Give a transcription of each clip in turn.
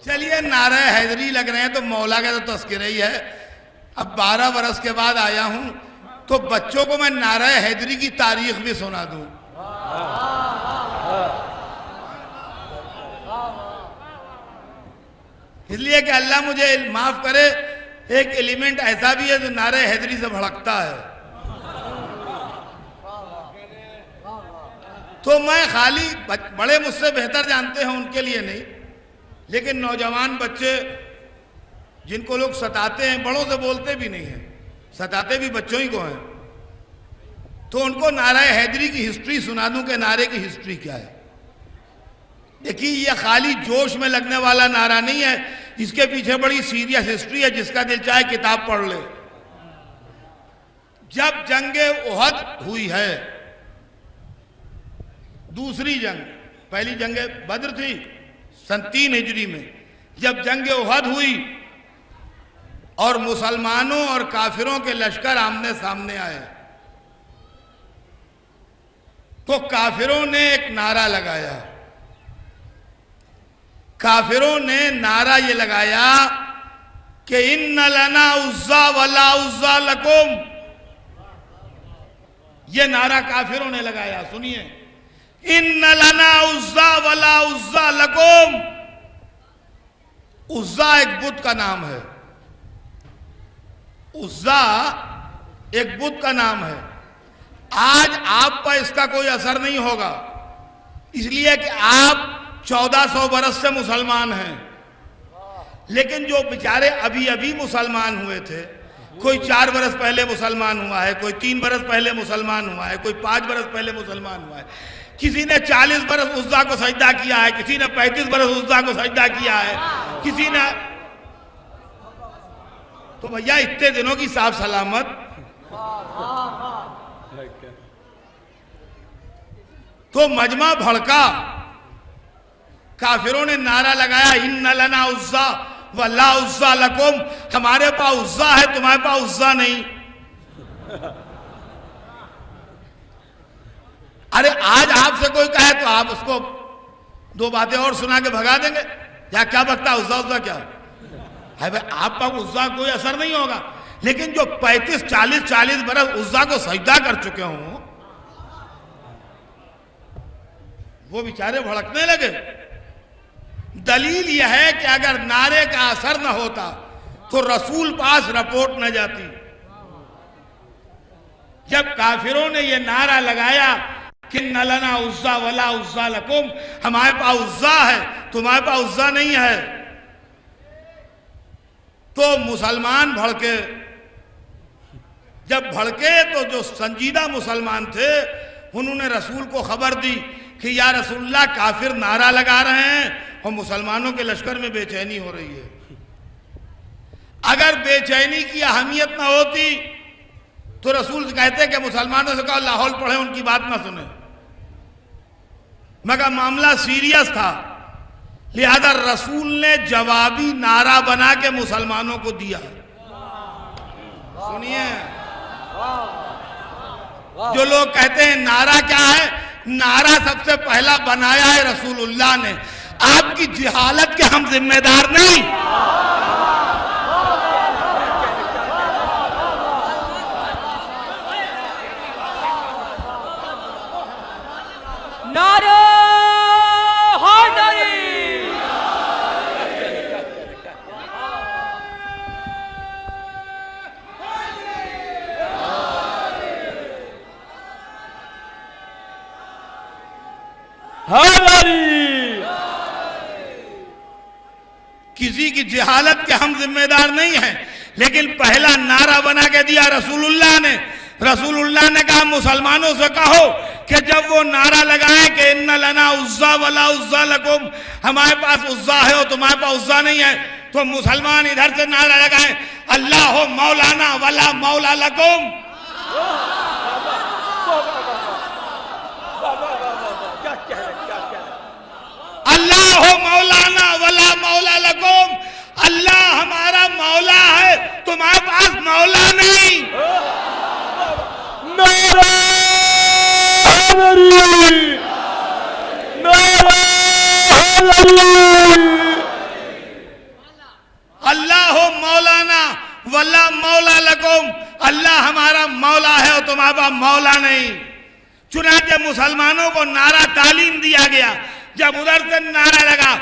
चलिए नारे हैदरी लग रहे हैं तो मौला का तो तस्करा ही है। अब 12 बरस के बाद आया हूं तो बच्चों को मैं नारे हैदरी की तारीख भी सुना दूं। इसलिए कि अल्लाह मुझे माफ करे, एक एलिमेंट ऐसा भी है जो नारे हैदरी से भड़कता है। तो मैं खाली बड़े मुझसे बेहतर जानते हैं उनके लिए नहीं, लेकिन नौजवान बच्चे जिनको लोग सताते हैं, बड़ों से बोलते भी नहीं हैं, सताते भी बच्चों ही को हैं, तो उनको नारे हैदरी की हिस्ट्री सुना दूं कि नारे की हिस्ट्री क्या है। देखिए ये खाली जोश में लगने वाला नारा नहीं है, इसके पीछे बड़ी सीरियस हिस्ट्री है। जिसका दिल चाहे किताब पढ़ ले। जब जंगे उहद हुई है, दूसरी जंग, पहली जंग बद्र थी सन 3 हिजरी में, जब जंग उहद हुई और मुसलमानों और काफिरों के लश्कर आमने सामने आए, तो काफिरों ने एक नारा लगाया। काफिरों ने नारा ये लगाया कि इन्ना लना उज़्ज़ा वला उज़्ज़ा लकुम। ये नारा काफिरों ने लगाया, सुनिए, इन्ना लना उज़्ज़ा वला उज़्ज़ा लकुम। उज़्ज़ा एक बुत का नाम है, उज़्ज़ा एक बुत का नाम है। आज आप पर इसका कोई असर नहीं होगा, इसलिए कि आप 1400 बरस से मुसलमान हैं। लेकिन जो बेचारे अभी अभी मुसलमान हुए थे, कोई 4 बरस पहले मुसलमान हुआ है, कोई 3 बरस पहले मुसलमान हुआ है, कोई 5 बरस पहले मुसलमान हुआ है, किसी ने 40 बरस उज़्ज़ा को सजदा किया है, किसी ने 35 बरस उज़्ज़ा को सजदा किया है, किसी ने, तो भैया इतने दिनों की साफ सलामत। तो मजमा भड़का, काफिरों ने नारा लगाया इन्ना लना उज़्ज़ा वला उज़्ज़ा लकुम। हमारे पास उज़्ज़ा है, तुम्हारे पास उज़्ज़ा नहीं। अरे आज आपसे कोई कहे तो आप उसको 2 बातें और सुना के भगा देंगे, या क्या बकता उज़्ज़ा उज़्ज़ा क्या है भाई। आप पर उज़्ज़ा कोई असर नहीं होगा, लेकिन जो 35 40 बरस उज़्ज़ा को सजदा कर चुके हों, वो बेचारे भड़कने लगे। दलील यह है कि अगर नारे का असर न होता तो रसूल पास रिपोर्ट न जाती। जब काफिरों ने यह नारा लगाया कि न लना उज़्ज़ा वला उज़्ज़ा लकुम, हमारे पास उज़्ज़ा है, तुम्हारे पास उज़्ज़ा नहीं है, तो मुसलमान भड़के। जब भड़के तो जो संजीदा मुसलमान थे उन्होंने रसूल को खबर दी कि या रसूलल्लाह काफिर नारा लगा रहे हैं और मुसलमानों के लश्कर में बेचैनी हो रही है। अगर बेचैनी की अहमियत ना होती तो रसूल कहते कि मुसलमानों से कहो लाहौल पढ़े, उनकी बात ना सुने, मगर मामला सीरियस था, लिहाजा रसूल ने जवाबी नारा बना के मुसलमानों को दिया। सुनिए, जो लोग कहते हैं नारा क्या है, नारा सबसे पहला बनाया है रसूलुल्लाह ने। आपकी जिहालत के हम जिम्मेदार नहीं। नारे हैदरी। किसी की जिहालत के हम जिम्मेदार नहीं हैं, लेकिन पहला नारा बना के दिया रसूलुल्लाह ने। रसूलुल्लाह ने कहा मुसलमानों से कहो कि जब वो नारा लगाए कि इन्ना लना उज़्ज़ा वला उज़्ज़ा लकुम, हमारे पास उज़्ज़ा है और तुम्हारे पास उज़्ज़ा नहीं है, तो मुसलमान इधर से नारा लगाए अल्लाह मौलाना वला मौला लकुम। अल्लाह मौलाना वला मौला लकुम, अल्लाह हमारा मौला है, तुम्हारे पास मौला नहीं। नारे हैदरी, नारे हैदरी। वल्ला मौला लकुम, अल्लाह हमारा मौला है और तुम्हारा मौला नहीं। चुनांचे मुसलमानों को नारा तालीम दिया गया। जब उधर से नारा लगा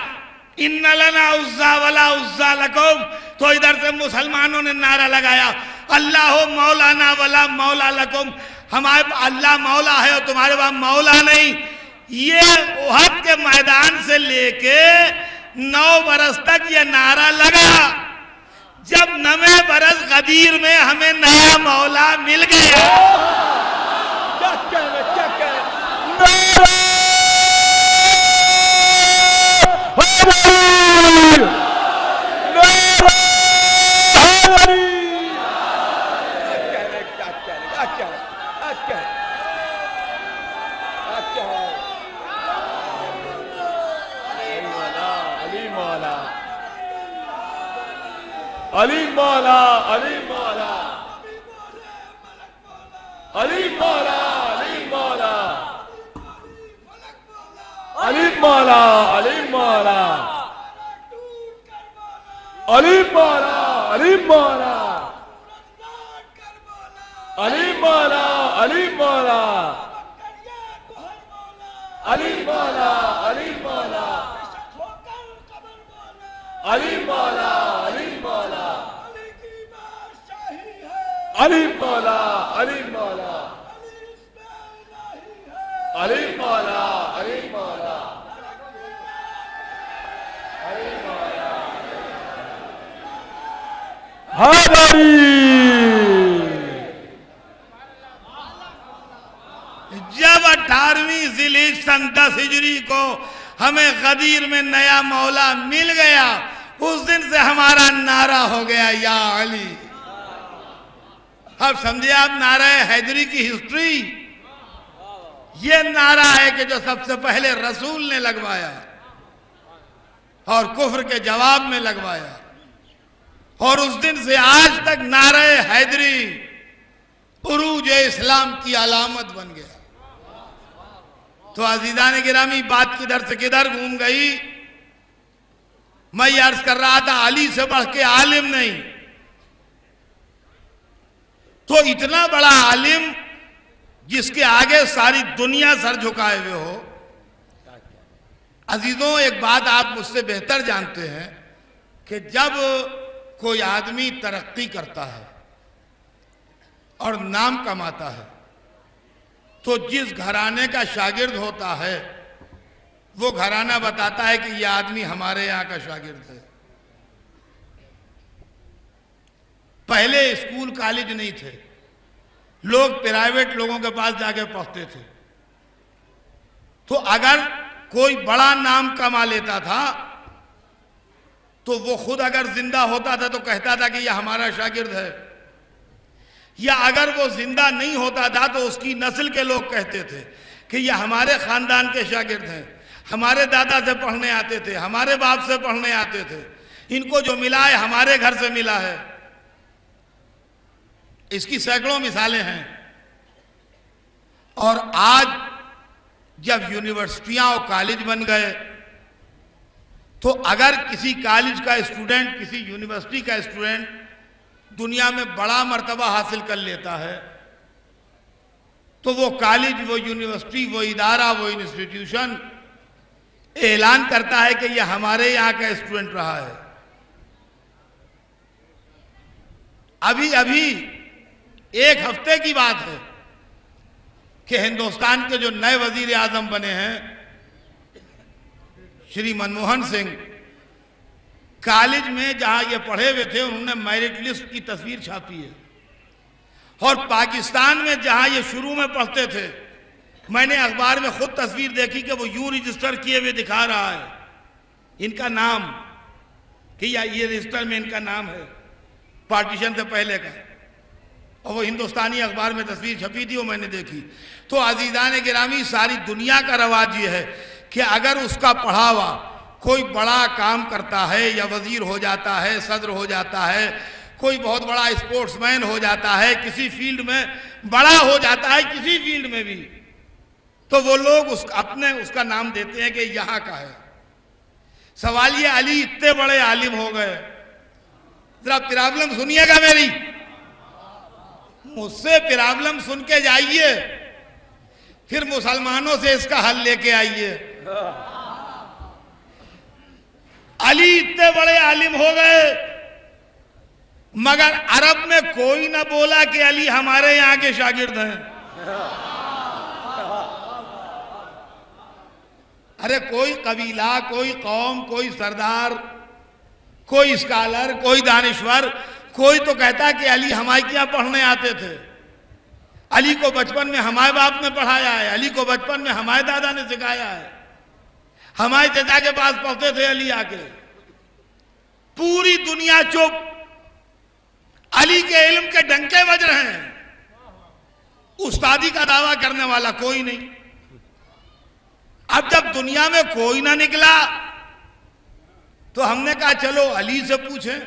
इन्ना लना उज़्ज़ा वला उज़्ज़ा लकुम, तो इधर से मुसलमानों ने नारा लगाया अल्लाह मौलाना वला मौला लकुम, हमारे अल्लाह मौला है और तुम्हारे पास मौला नहीं। ये उहद के मैदान से लेके 9 बरस तक ये नारा लगा। जब 9वें बरस गदीर में हमें नया मौला मिल गया। अली मौला, अली मौला, अली मौला, अली मौला, अली मौला, अली मौला, अली मौला, अली मौला, अली मौला, अली मौला, अली मौला, अली मौला, अली मौला, अली मौला, अली मौला, अली मौला, अली मौला, अली मौला, अली मौला, हमारी। जब 18वीं ज़िलहिज सन 10 हिजरी को हमें गदीर में नया मौला मिल गया, उस दिन से हमारा नारा हो गया या अली। अब समझिए आप नारा हैदरी की हिस्ट्री। ये नारा है कि जो सबसे पहले रसूल ने लगवाया और कुफ्र के जवाब में लगवाया, और उस दिन से आज तक नारा हैदरी उरूज इस्लाम की अलामत बन गया। तो अजीजान गिरामी, बात किधर से किधर घूम गई। मैं ये अर्ज कर रहा था अली से बढ़ के आलिम नहीं। तो इतना बड़ा आलिम जिसके आगे सारी दुनिया सर झुकाए हुए हो। अजीजों, एक बात आप मुझसे बेहतर जानते हैं कि जब कोई आदमी तरक्की करता है और नाम कमाता है, तो जिस घराने का शागिर्द होता है वो घराना बताता है कि यह आदमी हमारे यहाँ का शागिर्द है। पहले स्कूल कॉलेज नहीं थे, लोग प्राइवेट लोगों के पास जाके पढ़ते थे। तो अगर कोई बड़ा नाम कमा लेता था तो वो खुद अगर जिंदा होता था तो कहता था कि यह हमारा शागिर्द है, या अगर वो जिंदा नहीं होता था तो उसकी नस्ल के लोग कहते थे कि यह हमारे खानदान के शागिर्द हैं, हमारे दादा से पढ़ने आते थे, हमारे बाप से पढ़ने आते थे, इनको जो मिला है हमारे घर से मिला है। इसकी सैकड़ों मिसालें हैं। और आज जब यूनिवर्सिटियां और कॉलेज बन गए, तो अगर किसी कॉलेज का स्टूडेंट, किसी यूनिवर्सिटी का स्टूडेंट दुनिया में बड़ा मर्तबा हासिल कर लेता है, तो वो कॉलेज, वो यूनिवर्सिटी, वो इदारा, वो इंस्टीट्यूशन ऐलान करता है कि यह हमारे यहाँ का स्टूडेंट रहा है। अभी अभी एक हफ्ते की बात है कि हिंदुस्तान के जो नए वजीर आजम बने हैं श्री मनमोहन सिंह, कॉलेज में जहां ये पढ़े हुए थे उन्होंने मेरिट लिस्ट की तस्वीर छापी है। और पाकिस्तान में जहां ये शुरू में पढ़ते थे, मैंने अखबार में खुद तस्वीर देखी कि वो यूं रजिस्टर किए हुए दिखा रहा है इनका नाम, कि ये रजिस्टर में इनका नाम है पार्टीशन से पहले का। और वो हिंदुस्तानी अखबार में तस्वीर छपी थी, वो मैंने देखी। तो अजीजान गिरामी, सारी दुनिया का रवाज ये है कि अगर उसका पढ़ा हुआ कोई बड़ा काम करता है, या वजीर हो जाता है, सदर हो जाता है, कोई बहुत बड़ा स्पोर्ट्समैन हो जाता है, किसी फील्ड में बड़ा हो जाता है, किसी फील्ड में भी, तो वो लोग उसका नाम देते हैं कि यहाँ का है। सवाल ये, अली इतने बड़े आलिम हो गए, जरा प्रॉब्लम सुनिएगा मेरी, मुझसे प्रॉब्लम सुन के जाइए, फिर मुसलमानों से इसका हल लेके आइए। अली इतने बड़े आलिम हो गए, मगर अरब में कोई ना बोला कि अली हमारे यहां के शागिर्द हैं। अरे कोई कबीला, कोई कौम, कोई सरदार, कोई स्कॉलर, कोई दानिश्वर, कोई तो कहता कि अली हमारे यहाँ पढ़ने आते थे, अली को बचपन में हमारे बाप ने पढ़ाया है, अली को बचपन में हमारे दादा ने सिखाया है, हमारे चाचा के पास पढ़ते थे अली आके। पूरी दुनिया चुप, अली के इल्म के डंके बज रहे हैं, उस्तादी का दावा करने वाला कोई नहीं। अब जब दुनिया में कोई ना निकला तो हमने कहा चलो अली से पूछें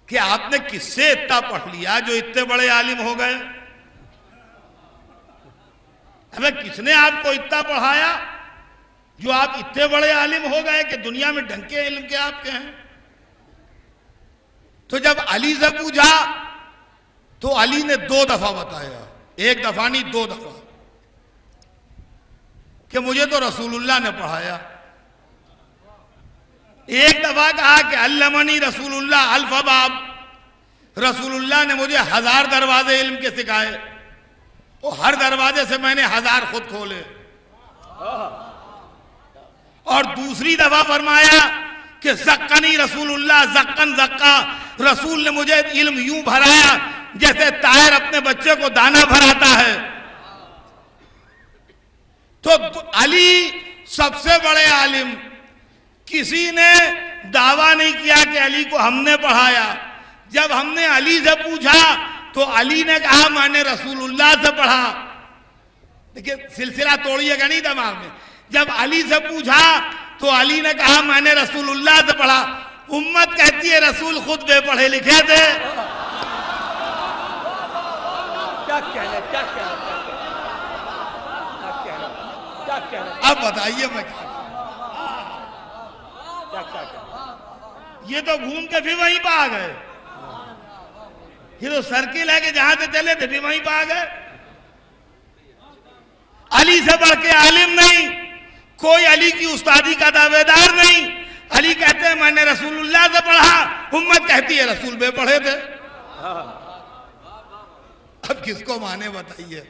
कि आपने किससे इतना पढ़ लिया जो इतने बड़े आलिम हो गए। हमें किसने आपको इतना पढ़ाया जो आप इतने बड़े आलिम हो गए कि दुनिया में डंके इल्म के आपके हैं। तो जब अली से पूछा तो अली ने 2 दफा बताया, 1 दफा नहीं 2 दफा, कि मुझे तो रसूलुल्लाह ने पढ़ाया। एक दफा कहा कि अल्लमनी रसूलुल्लाह अल्फ बाब, रसूलुल्लाह ने मुझे 1000 दरवाजे इल्म के सिखाए, और हर दरवाजे से मैंने 1000 खुद खोले। और दूसरी दफा फरमाया कि ज़क्कनी रसूलुल्लाह ज़क्कन ज़क्का, रसूल ने मुझे इल्म यूं भराया जैसे तायर अपने बच्चे को दाना भराता है। तो अली सबसे बड़े आलिम, किसी ने दावा नहीं किया कि अली को हमने पढ़ाया। जब हमने अली से पूछा तो अली ने कहा मैंने रसूलुल्लाह से पढ़ा। देखिए सिलसिला तोड़िएगा नहीं दिमाग में। जब अली से पूछा तो अली ने कहा मैंने रसूलुल्लाह से पढ़ा। उम्मत कहती है रसूल खुद बेपढ़े लिखे थे। क्या कहना, क्या कहना, क्या कहना, अब बताइए मैं क्या, ये तो घूम के फिर वहीं पर आ गए। ये तो सर्किल है कि जहां से चले थे फिर वहीं पर आ गए। अली से बढ़ के आलिम नहीं, कोई अली की उस्तादी का दावेदार नहीं। अली कहते हैं मैंने रसूलुल्लाह से पढ़ा, उम्मत कहती है रसूल बेपढ़े थे। अब किसको माने बताइए?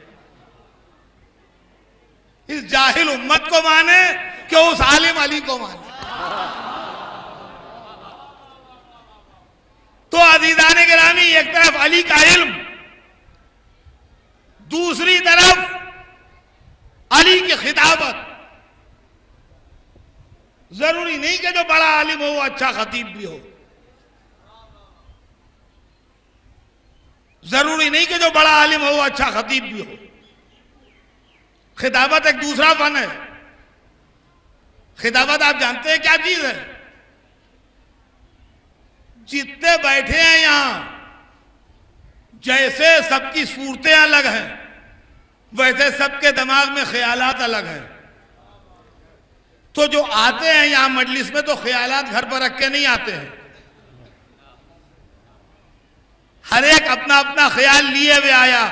इस जाहिल उम्मत को माने कि उस आलिम अली को माने? तो अज़ीज़ान गिरामी, एक तरफ अली का इल्म, दूसरी तरफ अली की खिताबत। जरूरी नहीं कि जो बड़ा आलिम हो वो अच्छा खतीब भी हो, जरूरी नहीं कि जो बड़ा आलिम हो वो अच्छा खतीब भी हो। खिताबत एक दूसरा फन है। खिताबत आप जानते हैं क्या चीज है? जितने बैठे हैं यहां, जैसे सबकी सूरतें अलग हैं, वैसे सबके दिमाग में ख्यालात अलग हैं। तो जो आते हैं यहां मजलिस में तो ख्यालात घर पर रख के नहीं आते हैं। हर एक अपना अपना ख्याल लिए हुए आया।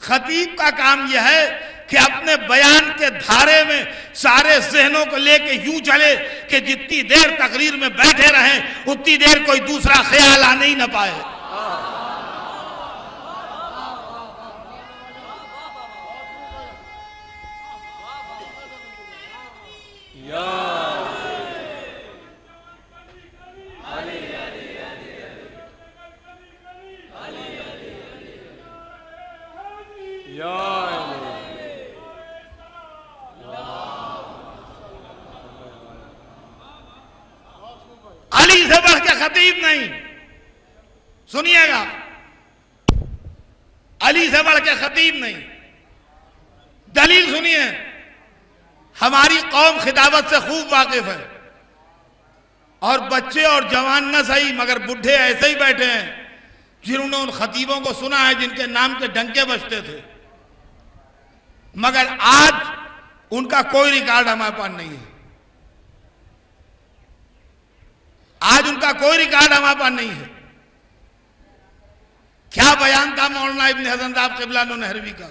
खतीब का काम यह है कि अपने बयान के धारे में सारे जहनों को लेके यूं चले कि जितनी देर तकरीर में बैठे रहें उतनी देर कोई दूसरा ख्याल आने ही न पाए। अली से बढ़ के खतीब नहीं। सुनिएगा, अली से बढ़ के खतीब नहीं। दलील सुनिए। हमारी कौम खिताबत से खूब वाकिफ है, और बच्चे और जवान न सही मगर बुढ़े ऐसे ही बैठे हैं जिन्होंने उन खतीबों को सुना है जिनके नाम के डंके बजते थे, मगर आज उनका कोई रिकॉर्ड हमारे पास नहीं है। आज उनका कोई रिकॉर्ड हमारे पास नहीं है। क्या बयान था मौलाना इब्न हसन साहब क़िबला नहरवी का।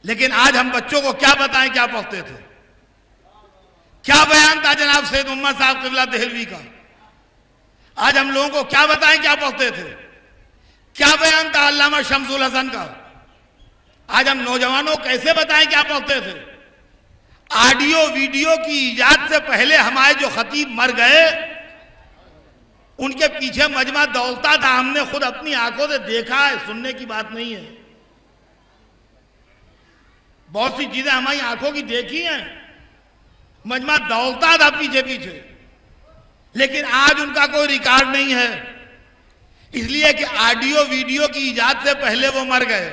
लेकिन आज हम बच्चों को क्या बताएं क्या पढ़ते थे। क्या बयान था जनाब सैयद मोहम्मद साहब क़िबला देहलवी का। आज हम लोगों को क्या बताएं क्या पढ़ते थे। क्या बयान था अल्लामा शमसुल हसन का। आज हम नौजवानों को कैसे बताएं क्या पढ़ते थे। ऑडियो वीडियो की इजाद से पहले हमारे जो खतीब मर गए, उनके पीछे मजमा दौड़ता था। हमने खुद अपनी आंखों से देखा है, सुनने की बात नहीं है। बहुत सी चीजें हमारी आंखों की देखी हैं। मजमा दौड़ता था पीछे पीछे, लेकिन आज उनका कोई रिकॉर्ड नहीं है, इसलिए कि ऑडियो वीडियो की इजाद से पहले वो मर गए।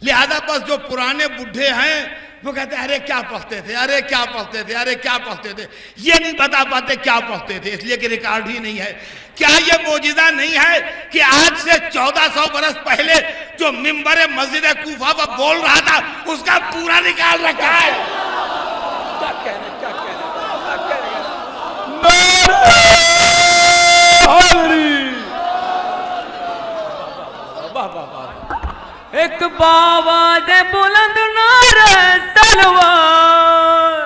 लिहाजा बस जो पुराने बुढ़े हैं वो कहते हैं अरे क्या पढ़ते थे, अरे क्या पढ़ते थे, अरे क्या पढ़ते थे। ये नहीं बता पाते क्या पढ़ते थे, इसलिए कि रिकॉर्ड ही नहीं है। क्या ये मोजिजा नहीं है कि आज से 1400 बरस पहले जो मिंबर मस्जिद कूफा पर बोल रहा था उसका पूरा निकाल रखा है। क्या कहने क्या कहने क्या कहने। वाह वाह वाह। एक बावाज बुलंद नारे तलवार।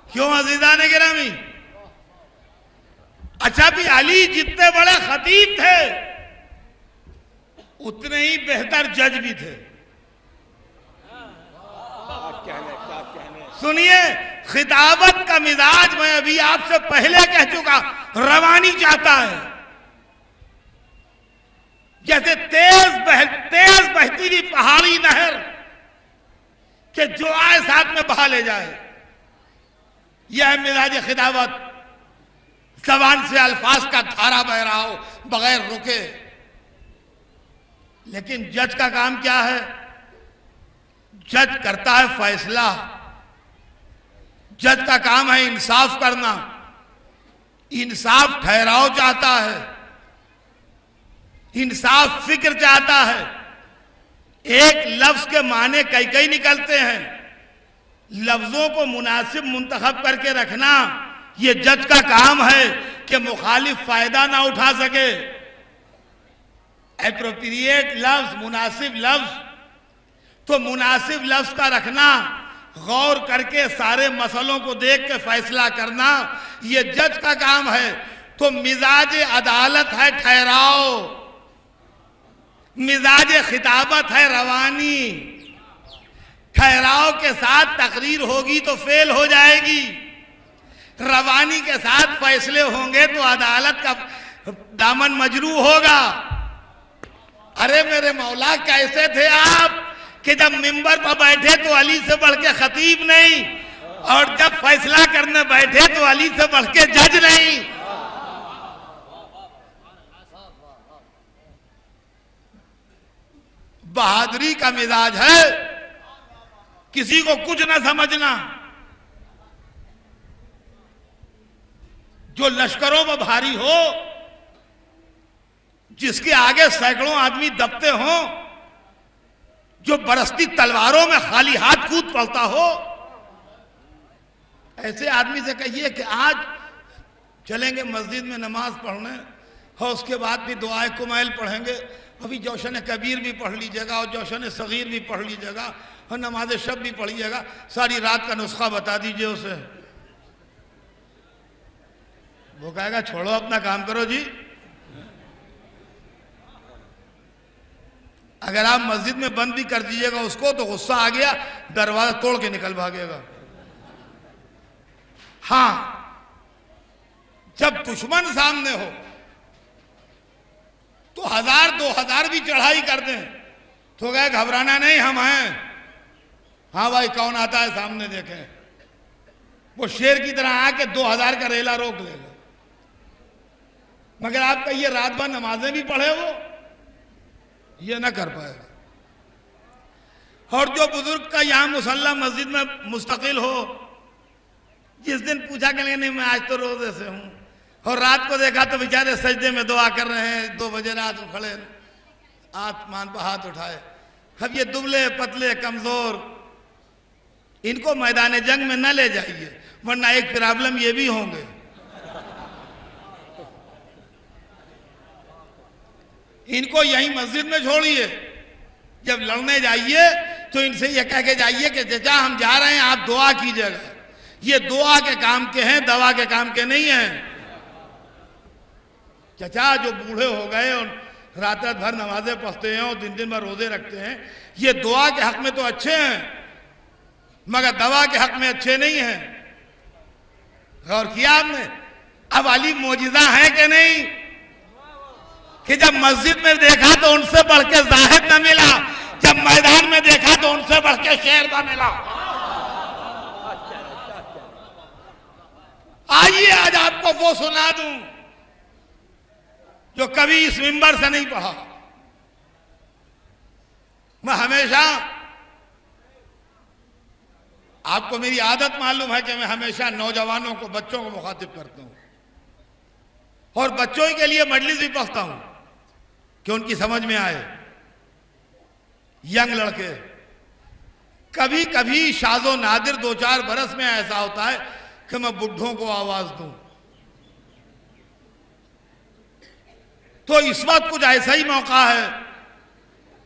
क्यों अज़ीज़ान गिरामी। अच्छा भी अली जितने बड़े खतीब थे उतने ही बेहतर जज भी थे। क्या कहने। सुनिए, खिताबत का मिजाज मैं अभी आपसे पहले कह चुका, रवानी चाहता है। जैसे तेज बहती हुई पहाड़ी नहर के जो आए साथ में बहा ले जाए, यह है मिजाज खिताबत। जबान से अल्फाज का धारा बह रहा हो बगैर रुके। लेकिन जज का काम क्या है? जज करता है फैसला। जज का काम है इंसाफ करना। इंसाफ ठहराव चाहता है, इंसाफ फिक्र चाहता है। एक लफ्ज के माने कई कई निकलते हैं, लफ्जों को मुनासिब मुंतखब करके रखना ये जज का काम है कि मुखालिफ फायदा ना उठा सके। एप्रोप्रिएट लफ्ज, मुनासिब लफ्ज, तो मुनासिब लफ्ज का रखना, गौर करके सारे मसलों को देख के फैसला करना ये जज का काम है। तो मिजाज अदालत है ठहराव, मिजाज खिताबत है रवानी। ठहराव के साथ तकरीर होगी तो फेल हो जाएगी, रवानी के साथ फैसले होंगे तो अदालत का दामन मजरू होगा। अरे मेरे मौला कैसे थे आप कि जब मिंबर पर बैठे तो अली से बढ़ के खतीब नहीं, और जब फैसला करने बैठे तो अली से बढ़ के जज नहीं। बहादुरी का मिजाज है किसी को कुछ ना समझना। जो लश्करों में भारी हो, जिसके आगे सैकड़ों आदमी दबते हों, जो बरसती तलवारों में खाली हाथ कूद पड़ता हो, ऐसे आदमी से कहिए कि आज चलेंगे मस्जिद में नमाज पढ़ने और उसके बाद भी दुआए कुमैल पढ़ेंगे, अभी जौशन कबीर भी पढ़ लीजिएगा और जौशन सगीर भी पढ़ लीजिएगा और नमाज शब भी पढ़िएगा, सारी रात का नुस्खा बता दीजिए उसे। वो कहेगा छोड़ो अपना काम करो जी। अगर आप मस्जिद में बंद भी कर दीजिएगा उसको तो गुस्सा आ गया, दरवाजा तोड़ के निकल भागेगा। हां, जब दुश्मन सामने हो तो 1000-2000 भी चढ़ाई कर दें तो कहे घबराना नहीं, हम हैं। हाँ भाई कौन आता है सामने देखें। वो शेर की तरह आके 2000 का रेला रोक लेगा। मगर आप कहिए रात भर नमाजें भी पढ़े, वो ये ना कर पाएगा। और जो बुजुर्ग का यहां मुसल्ला मस्जिद में मुस्तकिल हो, जिस दिन पूछा करेंगे नहीं मैं आज तो रोजे से हूं, और रात को देखा तो बेचारे सजदे में दुआ कर रहे हैं, 2 बजे रात को खड़े आसमान पर हाथ उठाए। अब ये दुबले पतले कमजोर, इनको मैदान जंग में न ले जाइए, वरना एक प्रॉब्लम ये भी होंगे। इनको यहीं मस्जिद में छोड़िए, जब लड़ने जाइए तो इनसे ये कह के जाइए कि चाचा हम जा रहे हैं, आप दुआ कीजिएगा। ये दुआ के काम के हैं, दवा के काम के नहीं हैं। चाचा जो बूढ़े हो गए और रात रात भर नमाजें पढ़ते हैं और दिन दिन भर रोजे रखते हैं, ये दुआ के हक में तो अच्छे हैं, मगर दवा के हक में अच्छे नहीं हैं। गौर किया आपने? अब अली मोजिजा है कि नहीं, कि जब मस्जिद में देखा तो उनसे बढ़ के जाहिद न मिला, जब मैदान में देखा तो उनसे बढ़ के शेर न मिला। आइए आज आपको वो सुना दूं जो कभी इस मिंबर से नहीं पढ़ा। मैं हमेशा, आपको मेरी आदत मालूम है कि मैं हमेशा नौजवानों को, बच्चों को मुखातिब करता हूं, और बच्चों के लिए मजलिस भी पढ़ता हूं कि उनकी समझ में आए। यंग लड़के, कभी कभी शाजो नादिर 2-4 बरस में ऐसा होता है कि मैं बुढ़ों को आवाज दूं, तो इस वक्त कुछ ऐसा ही मौका है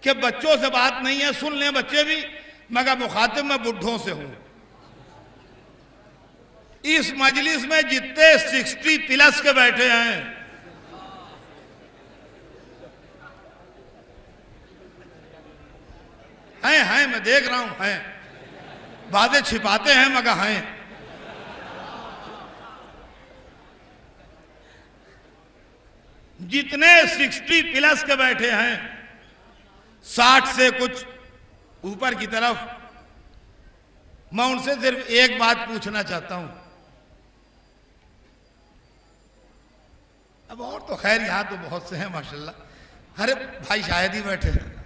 कि बच्चों से बात नहीं है, सुन लें बच्चे भी, मगर मुखातिब मैं बुढ़ों से हूं। इस मजलिस में जितने 60+ के बैठे हैं, हैं मैं देख रहा हूं, हैं, बातें छिपाते हैं मगर हैं। जितने 60+ के बैठे हैं, 60 से कुछ ऊपर की तरफ, मैं उनसे सिर्फ एक बात पूछना चाहता हूं। अब और तो खैर यहां तो बहुत से हैं माशाल्लाह। अरे भाई शायद ही बैठे हैं।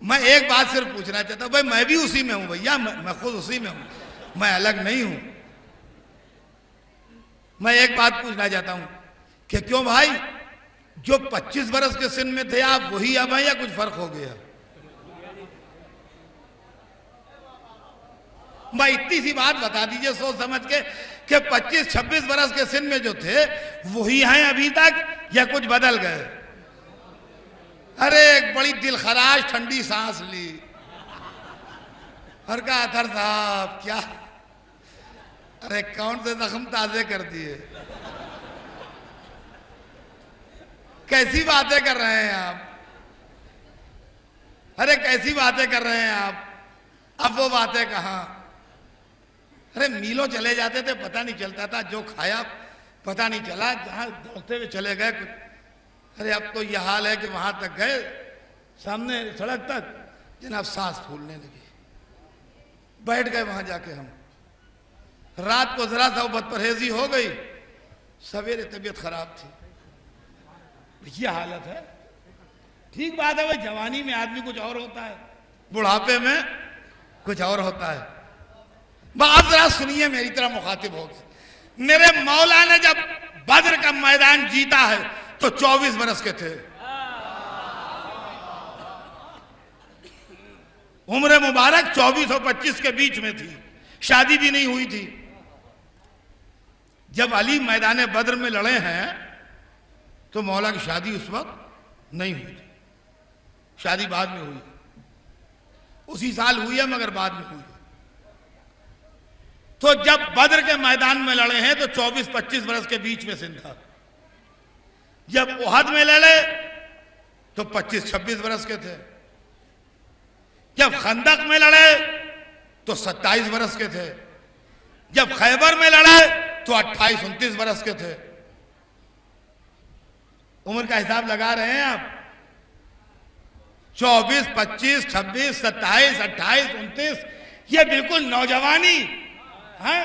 मैं एक बात सिर्फ पूछना चाहता हूं, भाई मैं भी उसी में हूं भैया, मैं खुद उसी में हूं, मैं अलग नहीं हूं। मैं एक बात पूछना चाहता हूं कि क्यों भाई, जो 25 बरस के सिन में थे आप वही अब हैं या कुछ फर्क हो गया? मैं इतनी सी बात बता दीजिए सोच समझ के कि 25-26 बरस के सिन में जो थे वही हैं अभी तक या कुछ बदल गए? अरे एक बड़ी दिलखराश ठंडी सांस ली और कहा अतर साहब क्या, अरे कौन से जख्म ताजे कर दिए, कैसी बातें कर रहे हैं आप, अरे कैसी बातें कर रहे हैं आप, अब वो बातें कहां? अरे मीलों चले जाते थे पता नहीं चलता था, जो खाया पता नहीं चला, जहां दौड़ते हुए चले गए कुछ। अरे अब तो यह हाल है कि वहां तक गए, सामने सड़क तक जनाब सांस फूलने लगी, बैठ गए वहां जाके हम। रात को जरा सा बदपरहेजी हो गई, सवेरे तबीयत खराब थी। ये हालत है। ठीक बात है भाई, जवानी में आदमी कुछ और होता है, बुढ़ापे में कुछ और होता है। आप जरा सुनिए, मेरी तरह मुखातिब हो गए। मेरे मौला ने जब बद्र का मैदान जीता है तो 24 बरस के थे। उम्र मुबारक 24 और 25 के बीच में थी, शादी भी नहीं हुई थी। जब अली मैदान बद्र में लड़े हैं तो मौला की शादी उस वक्त नहीं हुई थी, शादी बाद में हुई, उसी साल हुई है मगर बाद में हुई। तो जब बद्र के मैदान में लड़े हैं तो 24-25 बरस के बीच में सिन था। जब उहद में लड़े तो 25-26 बरस के थे। जब खंदक में लड़े तो 27 बरस के थे। जब खैबर में लड़े तो 28-29 बरस के थे। उम्र का हिसाब लगा रहे हैं आप? 24, 25, 26, 27, 28, 29, ये बिल्कुल नौजवानी है,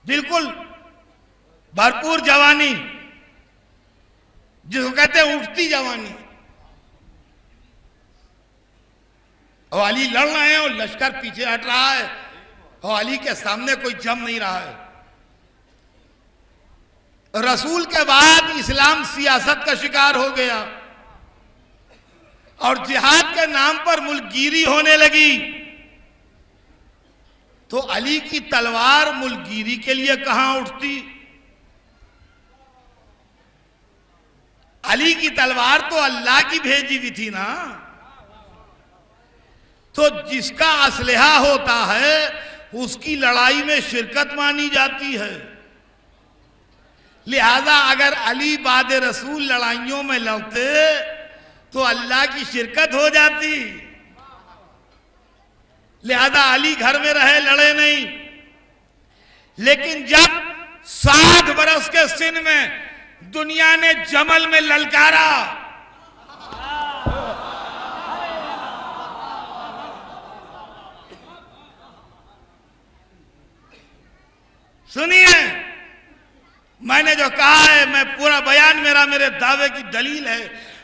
बिल्कुल भरपूर जवानी, जिसको कहते हैं उठती जवानी। और अली लड़ रहे हैं और लश्कर पीछे हट रहा है और अली के सामने कोई जम नहीं रहा है। रसूल के बाद इस्लाम सियासत का शिकार हो गया और जिहाद के नाम पर मुल्कगिरी होने लगी। तो अली की तलवार मुल्कगिरी के लिए कहां उठती? अली की तलवार तो अल्लाह की भेजी हुई थी ना। तो जिसका असलहा होता है उसकी लड़ाई में शिरकत मानी जाती है। लिहाजा अगर अली बाद रसूल लड़ाइयों में लड़ते तो अल्लाह की शिरकत हो जाती। लिहाजा अली घर में रहे, लड़े नहीं। लेकिन जब 60 बरस के सिन में दुनिया ने जमल में ललकारा, सुनिए, मैंने जो कहा है, मैं पूरा बयान मेरे दावे की दलील है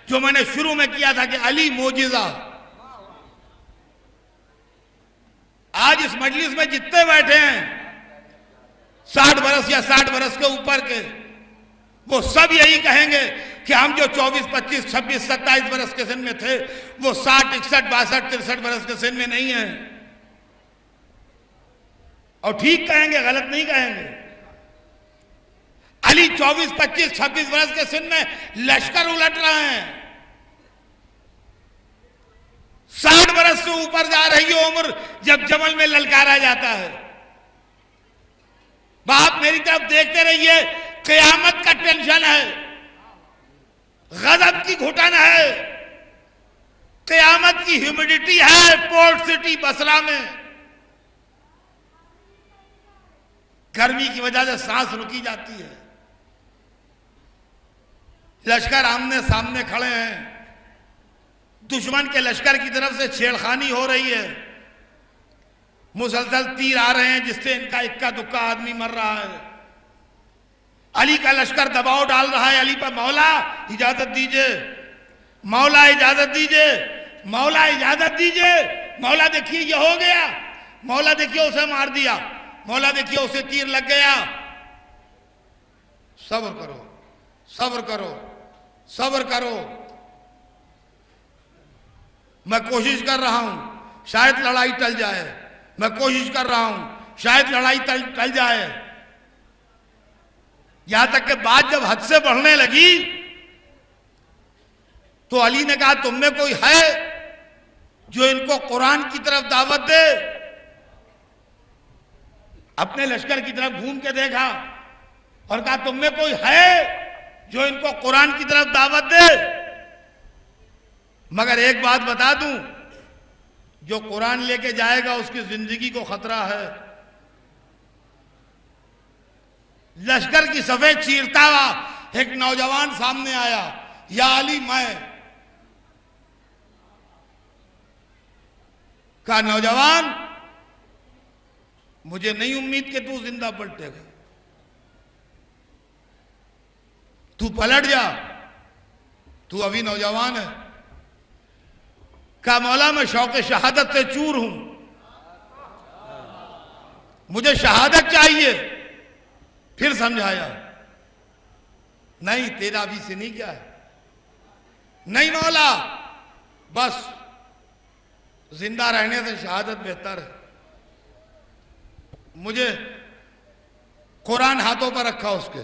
जो मैंने शुरू में किया था कि अली मोजिजा। आज इस मजलिस में जितने बैठे हैं 60 बरस या 60 बरस के ऊपर के, वो सब यही कहेंगे कि हम जो 24, 25, 26, 27 बरस के सिन में थे वो 60, 61, 62, 63 बरस के सिन में नहीं है। और ठीक कहेंगे, गलत नहीं कहेंगे। अली 24, 25, 26 बरस के सिन में लश्कर उलट रहे हैं। 60 बरस से ऊपर जा रही है उम्र जब जमल में ललकारा जाता है। बाप मेरी तरफ देखते रहिए, क़यामत का टेंशन है, गजब की घुटन है, क़यामत की ह्यूमिडिटी है पोर्ट सिटी बसरा में। गर्मी की वजह से सांस रुकी जाती है। लश्कर आमने सामने खड़े हैं, दुश्मन के लश्कर की तरफ से छेड़खानी हो रही है, मुसलसल तीर आ रहे हैं जिससे इनका इक्का दुक्का आदमी मर रहा है। अली का लश्कर दबाव डाल रहा है अली पर, मौला इजाजत दीजिए, मौला इजाजत दीजिए, मौला इजाजत दीजिए, मौला देखिए ये हो गया, मौला देखिए उसे मार दिया, मौला देखिए उसे तीर लग गया। सब्र करो, सब्र करो, सब्र करो। मैं कोशिश कर रहा हूं शायद लड़ाई टल जाए, मैं कोशिश कर रहा हूं शायद लड़ाई टल जाए। यहां तक कि बात जब हद से बढ़ने लगी तो अली ने कहा तुम में कोई है जो इनको कुरान की तरफ दावत दे? अपने लश्कर की तरफ घूम के देखा और कहा तुम में कोई है जो इनको कुरान की तरफ दावत दे? मगर एक बात बता दूं, जो कुरान लेके जाएगा उसकी जिंदगी को खतरा है। लश्कर की सफेद चीरता हुआ एक नौजवान सामने आया, या अली मैं। कहा नौजवान मुझे नहीं उम्मीद कि तू जिंदा पलटेगा, तू पलट जा, तू अभी नौजवान है। कहा मौला मैं शौक़े शहादत से चूर हूं, मुझे शहादत चाहिए। फिर समझाया नहीं तेरा अभी से नहीं क्या है, नहीं मौला बस जिंदा रहने से शहादत बेहतर है। मुझे कुरान हाथों पर रखा उसके,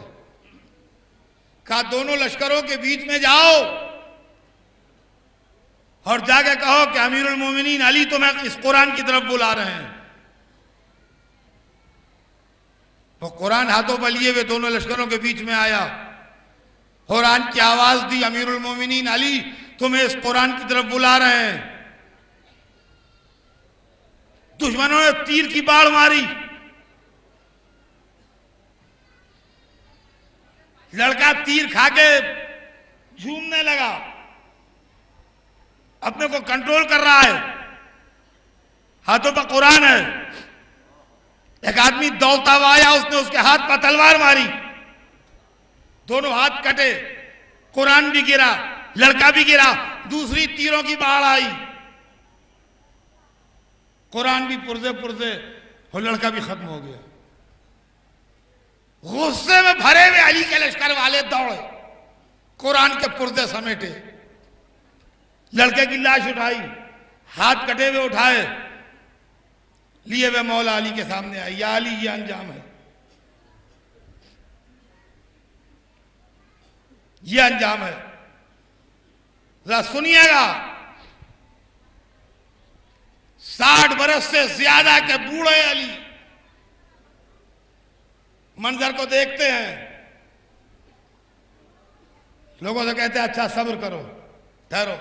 कहा दोनों लश्करों के बीच में जाओ और जाके कहो कि अमीरुल मोमिनीन अली तुम्हें इस कुरान की तरफ बुला रहे हैं। वो कुरान हाथों पर लिए हुए दोनों लश्करों के बीच में आया, कुरान की आवाज दी, अमीरुल मोमिनीन अली तुम्हें इस कुरान की तरफ बुला रहे हैं। दुश्मनों ने तीर की बाढ़ मारी, लड़का तीर खा के झूमने लगा, अपने को कंट्रोल कर रहा है, हाथों पर कुरान है। एक आदमी दौड़ता हुआ आया, उसने उसके हाथ पर तलवार मारी, दोनों हाथ कटे, कुरान भी गिरा, लड़का भी गिरा, दूसरी तीरों की बाढ़ आई, कुरान भी पुरजे पुरजे वो लड़का भी खत्म हो गया। गुस्से में भरे हुए अली के लश्कर वाले दौड़े, कुरान के पुर्जे समेटे, लड़के की लाश उठाई, हाथ कटे हुए उठाए, लिए हुए मौला अली के सामने आए। या अली, ये अंजाम है, ये अंजाम है, जरा सुनिएगा। 60 बरस से ज्यादा के बूढ़े अली मंजर को देखते हैं, लोगों से कहते हैं अच्छा सब्र करो, ठहरो।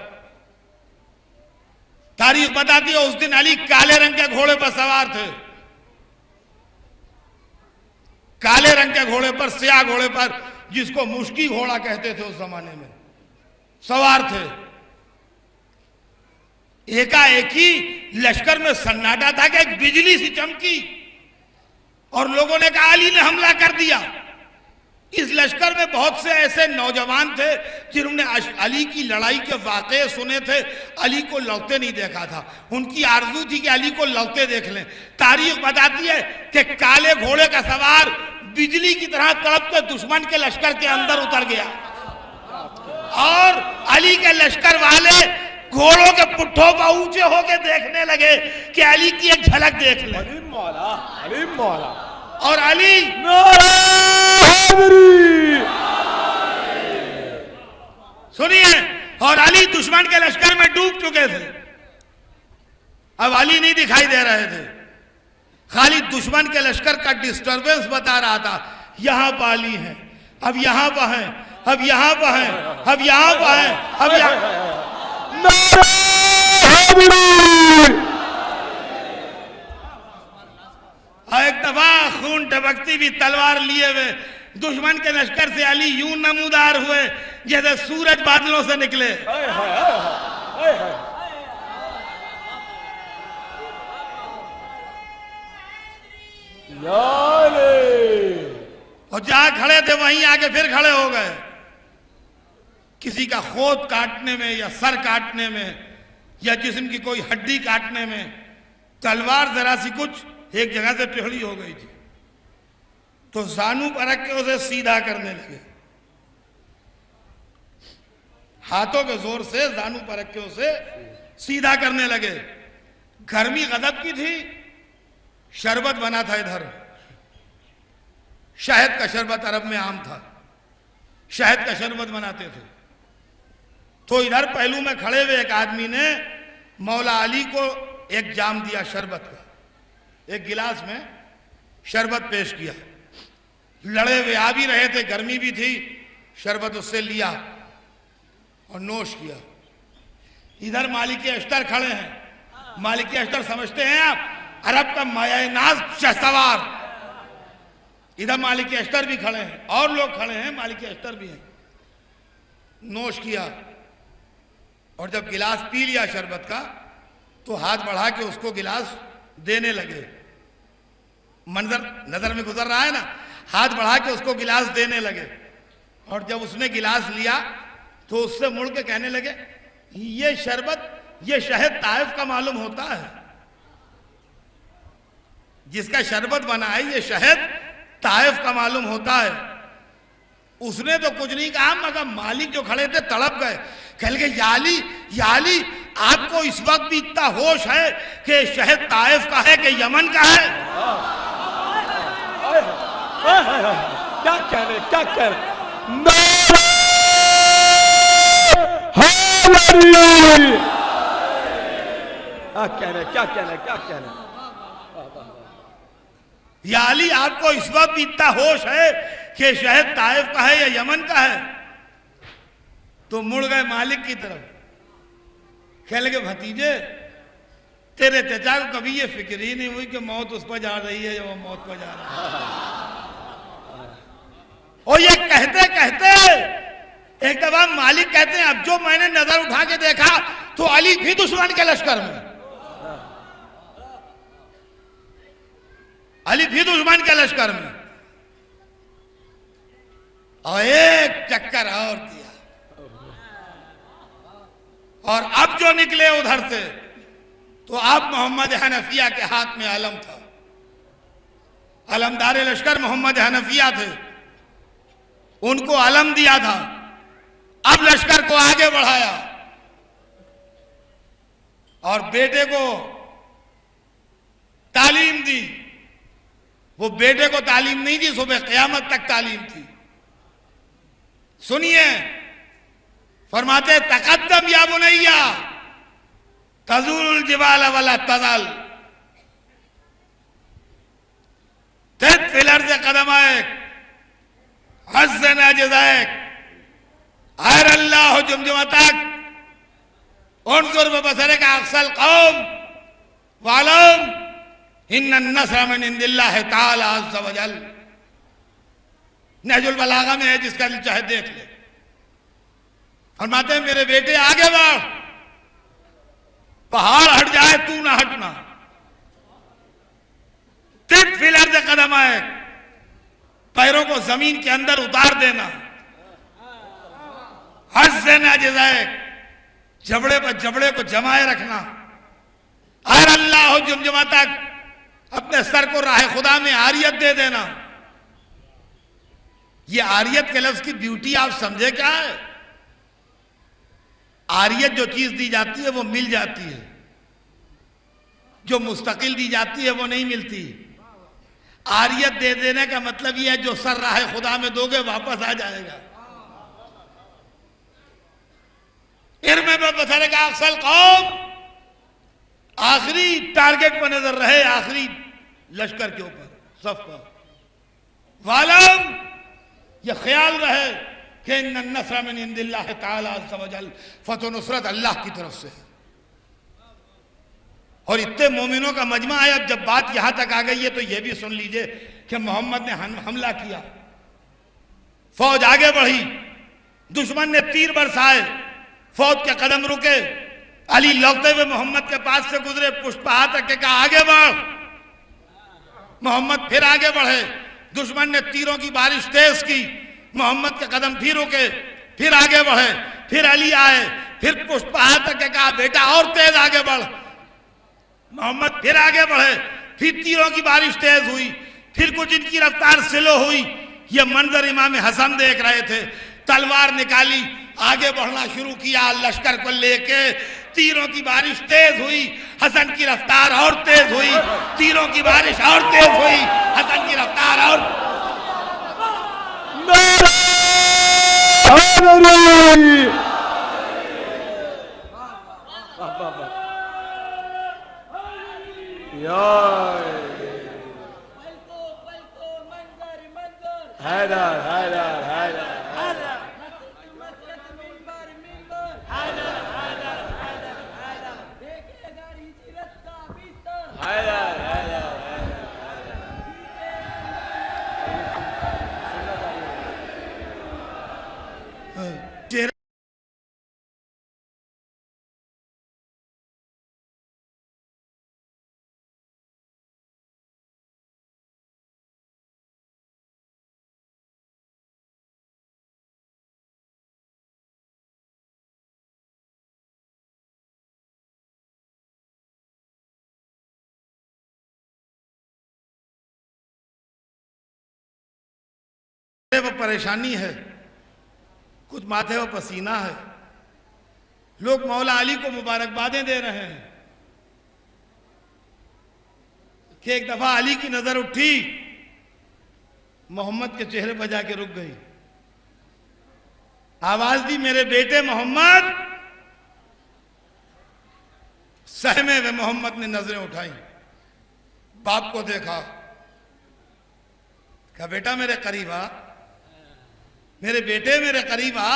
तारीख बताती है उस दिन अली काले रंग के घोड़े पर सवार थे, काले रंग के घोड़े पर, स्याह घोड़े पर, जिसको मुश्की घोड़ा कहते थे उस जमाने में, सवार थे। एकाएक ही लश्कर में सन्नाटा था कि एक बिजली सी चमकी और लोगों ने कहा अली ने हमला कर दिया। इस लश्कर में बहुत से ऐसे नौजवान थे जिन्होंने अली की लड़ाई के वाक़े सुने थे, अली को लड़ते नहीं देखा था। उनकी आरज़ू थी कि अली को लड़ते देख लें। तारीख बताती है कि काले घोड़े का सवार बिजली की तरह तड़पते दुश्मन के लश्कर के अंदर उतर गया और अली के लश्कर वाले घोड़ों के पुट्ठों पर ऊंचे होकर देखने लगे कि अली की एक झलक देख ले। अली मौला, अली मौला। और अली सुनिए, और अली दुश्मन के लश्कर में डूब चुके थे। अब अली नहीं दिखाई दे रहे थे, खाली दुश्मन के लश्कर का डिस्टरबेंस बता रहा था। यहां पर अली है, अब यहां पर है, अब यहां पर है, अब यहां पर है, अब यहां। एक दफा खून टपकती भी तलवार लिए हुए दुश्मन के लश्कर से अली यूं नमूदार हुए जैसे सूरज बादलों से निकले। और जहां खड़े थे वहीं आके फिर खड़े हो गए। किसी का खोद काटने में या सर काटने में या जिस्म की कोई हड्डी काटने में तलवार जरा सी कुछ एक जगह से टेढ़ी हो गई थी तो जानू पर रख के उसे सीधा करने लगे, हाथों के जोर से जानू पर रख के उसे सीधा करने लगे। गर्मी गजब की थी, शरबत बना था इधर, शहद का शरबत अरब में आम था, शहद का शरबत बनाते थे। तो इधर पहलू में खड़े हुए एक आदमी ने मौला अली को एक जाम दिया शरबत का, एक गिलास में शरबत पेश किया। लड़े हुए आ भी रहे थे, गर्मी भी थी, शरबत उससे लिया और नोश किया। इधर मालिक अश्तर खड़े हैं। मालिक अश्तर समझते हैं आप अरब का मायानाज शहसवार। इधर मालिक अश्तर भी खड़े हैं और लोग खड़े हैं, मालिक अश्तर भी हैं। नोश किया और जब गिलास पी लिया शरबत का तो हाथ बढ़ा के उसको गिलास देने लगे। मंजर नजर में गुजर रहा है ना, हाथ बढ़ा के उसको गिलास देने लगे। और जब उसने गिलास लिया तो उससे मुड़ के कहने लगे ये शरबत, ये शहद ताइफ का मालूम होता है, जिसका शरबत बना है ये शहद ताइफ का मालूम होता है। उसने तो कुछ नहीं कहा मगर मालिक जो खड़े थे तड़प गए। कह लगे याली आपको इस वक्त भी इतना होश है कि शहद ताइफ का है कि यमन का है? क्या कहने, क्या कहने, क्या कहने, क्या कहने। या अली आपको इस वक्त भी इतना होश है कि शहद ताइफ का है या यमन का है? तो मुड़ गए मालिक की तरफ, कह लगे भतीजे तेरे चचा को कभी ये फिक्र ही नहीं हुई कि मौत उस पर जा रही है या वो मौत पर जा रहा है। और ये कहते कहते एक दफा मालिक कहते हैं अब जो मैंने नजर उठा के देखा तो अली भी दुश्मन के लश्कर में, अली भी दुश्मन के लश्कर में। और एक चक्कर और दिया और अब जो निकले उधर से तो आप मोहम्मद हनफिया के हाथ में अलम था। अलमदार लश्कर मोहम्मद हनफिया थे, उनको अलम दिया था, अब लश्कर को आगे बढ़ाया और बेटे को तालीम दी। वो बेटे को तालीम नहीं दी, सुबह क़यामत तक तालीम थी। सुनिए, फरमाते तकद्दम या बुनैया तज़ूलुल जिबाल वला तज़ल तद फिल अर्ज़ क़दमैक हज़्ज़न जज़ैक हर अल्लाह जुमजुमतक उन्ज़ुर बबसरिक अक़सल कौम वालम इन्नन नस्र मिन इंदिल्लाहि तआला अज़्ज़ व जल। नहजुल बलागा में है, जिसका दिल चाहे देख ले। फरमाते हैं मेरे बेटे आगे बढ़, पहाड़ हट जाए तू ना हटना। तित फिल अर्ज़ क़दमैक, पैरों को जमीन के अंदर उतार देना। हज़्ज़न जज़ैक, जबड़े पर जबड़े को जमाए रखना। हर अल्लाह जुमजुमतक, अपने सर को राह खुदा में आरियत दे देना। ये आरियत के लफ्ज की ब्यूटी आप समझे क्या है? आरियत जो चीज दी जाती है वो मिल जाती है, जो मुस्तकिल दी जाती है वो नहीं मिलती। आरियत दे देने का मतलब यह है जो सर राह खुदा में दोगे वापस आ जाएगा। इरमे बसरे का अक्सल कौम, आखिरी टारगेट पर नजर रहे, आखिरी लश्कर के ऊपर, सफ पर। वालम, यह ख्याल रहे कि इन्नन नस्र मिन इंदिल्लाहि तआला अज़्ज़ व जल, फतह नुसरत अल्लाह की तरफ से है। और इतने मोमिनों का मजमा है। अब जब बात यहां तक आ गई है तो यह भी सुन लीजिए कि मोहम्मद ने हमला किया, फौज आगे बढ़ी, दुश्मन ने तीर बरसाए, फौज के कदम रुके। अली लौटते हुए मोहम्मद के पास से गुजरे, पुष्पहा तक के कहा आगे बढ़। मोहम्मद फिर आगे बढ़े, दुश्मन ने तीरों की बारिश तेज की, मोहम्मद के कदम फिर रुके, फिर आगे बढ़े। फिर अली आए, फिर पुष्पहा तक के कहा बेटा और तेज आगे बढ़। मोहम्मद फिर आगे बढ़े, फिर तीरों की बारिश तेज हुई, फिर कुछ इनकी रफ्तार स्लो हुई। यह मंजर इमाम हसन देख रहे थे। तलवार निकाली, आगे बढ़ना शुरू किया लश्कर को लेके। तीरों की बारिश तेज हुई, हसन की रफ्तार और तेज हुई, तीरों की बारिश और तेज हुई, हसन की रफ्तार और। हैदर हैदर हैदर वो परेशानी है, कुछ माथे वो पसीना है। लोग मौला अली को मुबारकबादें दे रहे हैं कि एक दफा अली की नजर उठी, मोहम्मद के चेहरे पर जाके रुक गई। आवाज दी मेरे बेटे मोहम्मद। सहमे हुए मोहम्मद ने नजरें उठाई, बाप को देखा, कहा बेटा मेरे करीब आ, मेरे बेटे मेरे करीब आ।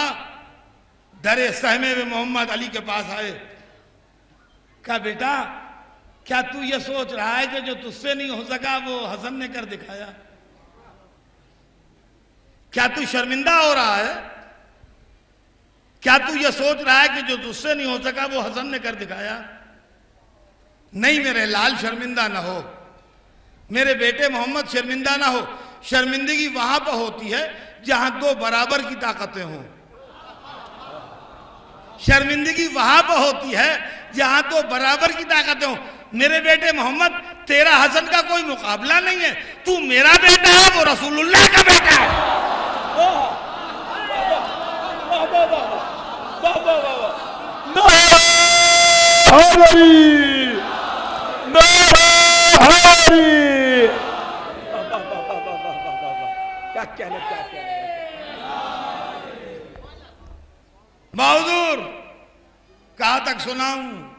डरे सहमे हुए मोहम्मद अली के पास आए, कहा बेटा क्या तू ये सोच रहा है कि जो तुझसे नहीं हो सका वो हसन ने कर दिखाया? क्या तू शर्मिंदा हो रहा है? क्या तू ये सोच रहा है कि जो तुझसे नहीं हो सका वो हसन ने कर दिखाया? नहीं मेरे लाल, शर्मिंदा ना हो, मेरे बेटे मोहम्मद शर्मिंदा ना हो। शर्मिंदगी वहां पर होती है जहां दो बराबर की ताकतें हों। शर्मिंदगी वहां पर होती है जहां दो बराबर की ताकतें हों। मेरे बेटे मोहम्मद, तेरा हसन का कोई मुकाबला नहीं है, तू मेरा बेटा है, वो रसूलुल्लाह का बेटा है। क्या कहने, क्या कहने। बहादुर, कहाँ तक सुनाऊं?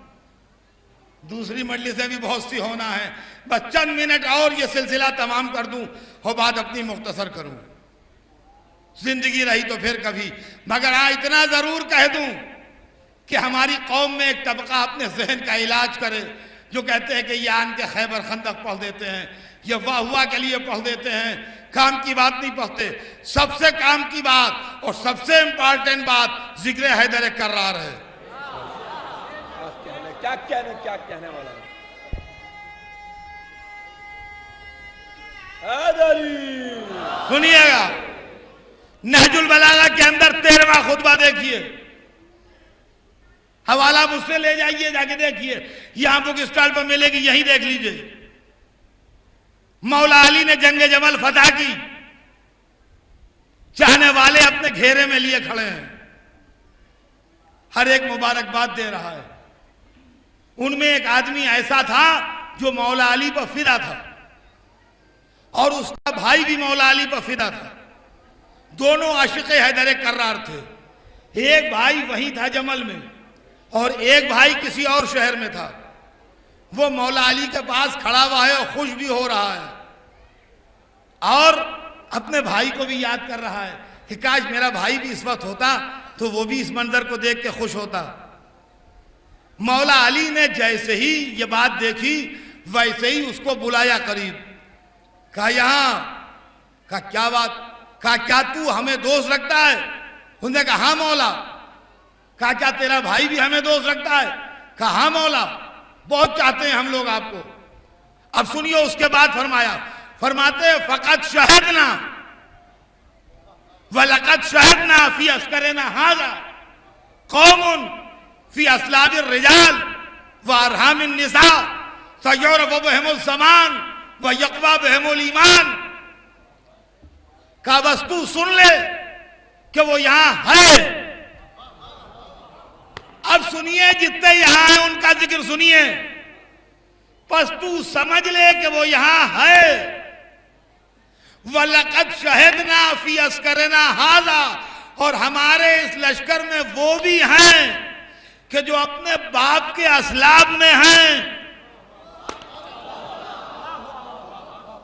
दूसरी मजलिस से भी बहुत सी होना है, बस चंद मिनट और ये सिलसिला तमाम कर दूं और बात अपनी मुख्तसर करूं। जिंदगी रही तो फिर कभी, मगर हाँ इतना जरूर कह दूं कि हमारी कौम में एक तबका अपने जहन का इलाज करे, जो कहते हैं कि ये आन के खैबर खंदक पढ़ देते हैं, ये वाह हुआ के लिए पढ़ देते हैं, काम की बात नहीं पढ़ते। सबसे काम की बात और सबसे इंपॉर्टेंट बात जिक्र हैदर कर्रार है। क्या कहने, क्या कहने वाला है। सुनिएगा, नहजुल बलागा के अंदर 13वां खुतबा देखिए, हवाला मुझसे ले जाइए, जाके देखिए, यहां बुक स्टॉल पर मिलेगी, यहीं देख लीजिए। मौला अली ने जंग जमल फतह की, चाहने वाले अपने घेरे में लिए खड़े हैं, हर एक मुबारकबाद दे रहा है। उनमें एक आदमी ऐसा था जो मौला अली पर फिदा था और उसका भाई भी मौला अली पर फिदा था। दोनों आशिक हैदर कर्रार थे। एक भाई वहीं था जमल में और एक भाई किसी और शहर में था। वो मौला अली के पास खड़ा हुआ है और खुश भी हो रहा है और अपने भाई को भी याद कर रहा है कि काश मेरा भाई भी इस वक्त होता तो वो भी इस मंजर को देख के खुश होता। मौला अली ने जैसे ही ये बात देखी वैसे ही उसको बुलाया करीब, कहा यहां, कहा क्या बात, कहा क्या तू हमें दोस्त रखता है? उसने कहा हाँ मौला। कहा क्या तेरा भाई भी हमें दोस्त रखता है? कहा हाँ मौला, बहुत चाहते हैं हम लोग आपको। अब सुनिए उसके बाद फरमाते फकत शहदना वलकत शहदना फी अस्करना हाजा कौमुन फी असलाबिर रिजाल व अरहामिन निसा सयौरफ बहिमुल ज़मान व यक़वा बहिमुल ईमान। का बस तू सुन ले कि वो यहां है। अब सुनिए, जितने यहां हैं उनका जिक्र सुनिए, बस तू समझ ले कि वो यहां है। वलक़द शहदना फी अस्करना हाजा, और हमारे इस लश्कर में वो भी हैं कि जो अपने बाप के असलाब में हैं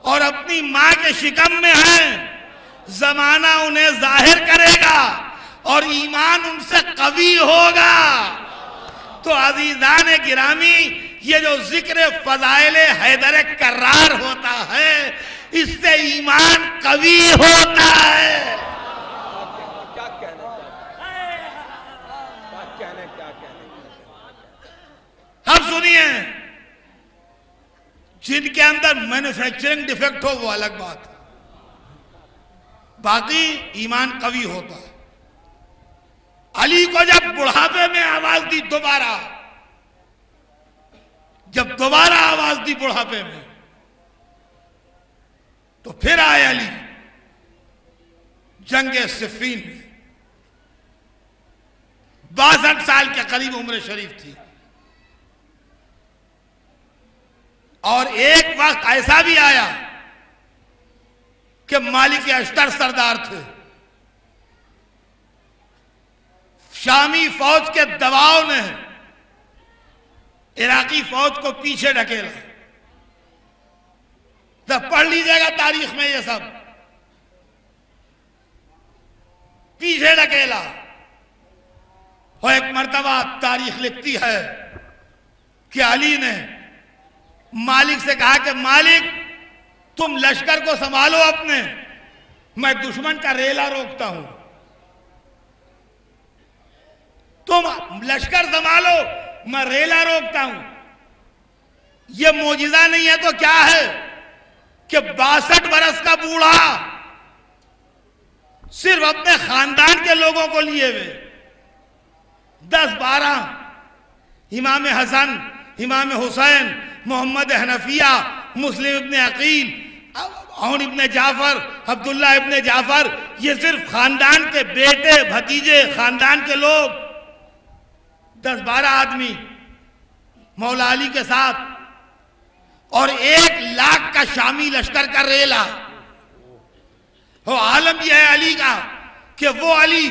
और अपनी मां के शिकम में हैं। जमाना उन्हें जाहिर करेगा और ईमान उनसे कवी होगा। तो अजीजान गिरामी, ये जो जिक्र फजाइले हैदर कर्रार होता है, इससे ईमान कवी होता है। क्या कहने, क्या कहने, क्या कहने। अब सुनिए, जिनके अंदर मैन्युफैक्चरिंग डिफेक्ट हो वो अलग बात है, बाकी ईमान कवी होता है। अली को जब बुढ़ापे में आवाज दी दोबारा, जब दोबारा आवाज दी बुढ़ापे में, तो फिर आए अली जंगे सिफ़ीन में। 62 साल के करीब उम्र शरीफ थी और एक वक्त ऐसा भी आया कि मालिक अश्तर सरदार थे, शामी फौज के दबाव ने इराकी फौज को पीछे ढकेला। तब पढ़ लीजिएगा तारीख में, ये सब पीछे ढकेला। और एक मर्तबा तारीख लिखती है कि अली ने मालिक से कहा कि मालिक तुम लश्कर को संभालो अपने, मैं दुश्मन का रेला रोकता हूं। तुम लश्कर संभालो, मैं रेला रोकता हूं। यह मोजिजा नहीं है तो क्या है कि 62 बरस का बूढ़ा सिर्फ अपने खानदान के लोगों को लिए हुए 10-12 इमाम हसन, इमाम हुसैन, मोहम्मद हनफिया, मुस्लिम इब्ने अकील, और इब्ने जाफर, अब्दुल्ला इब्ने जाफर, ये सिर्फ खानदान के बेटे भतीजे, खानदान के लोग 10-12 आदमी मौला अली के साथ, और 1 लाख का शामी लश्कर का रेला। वो आलम यह है अली का कि वो अली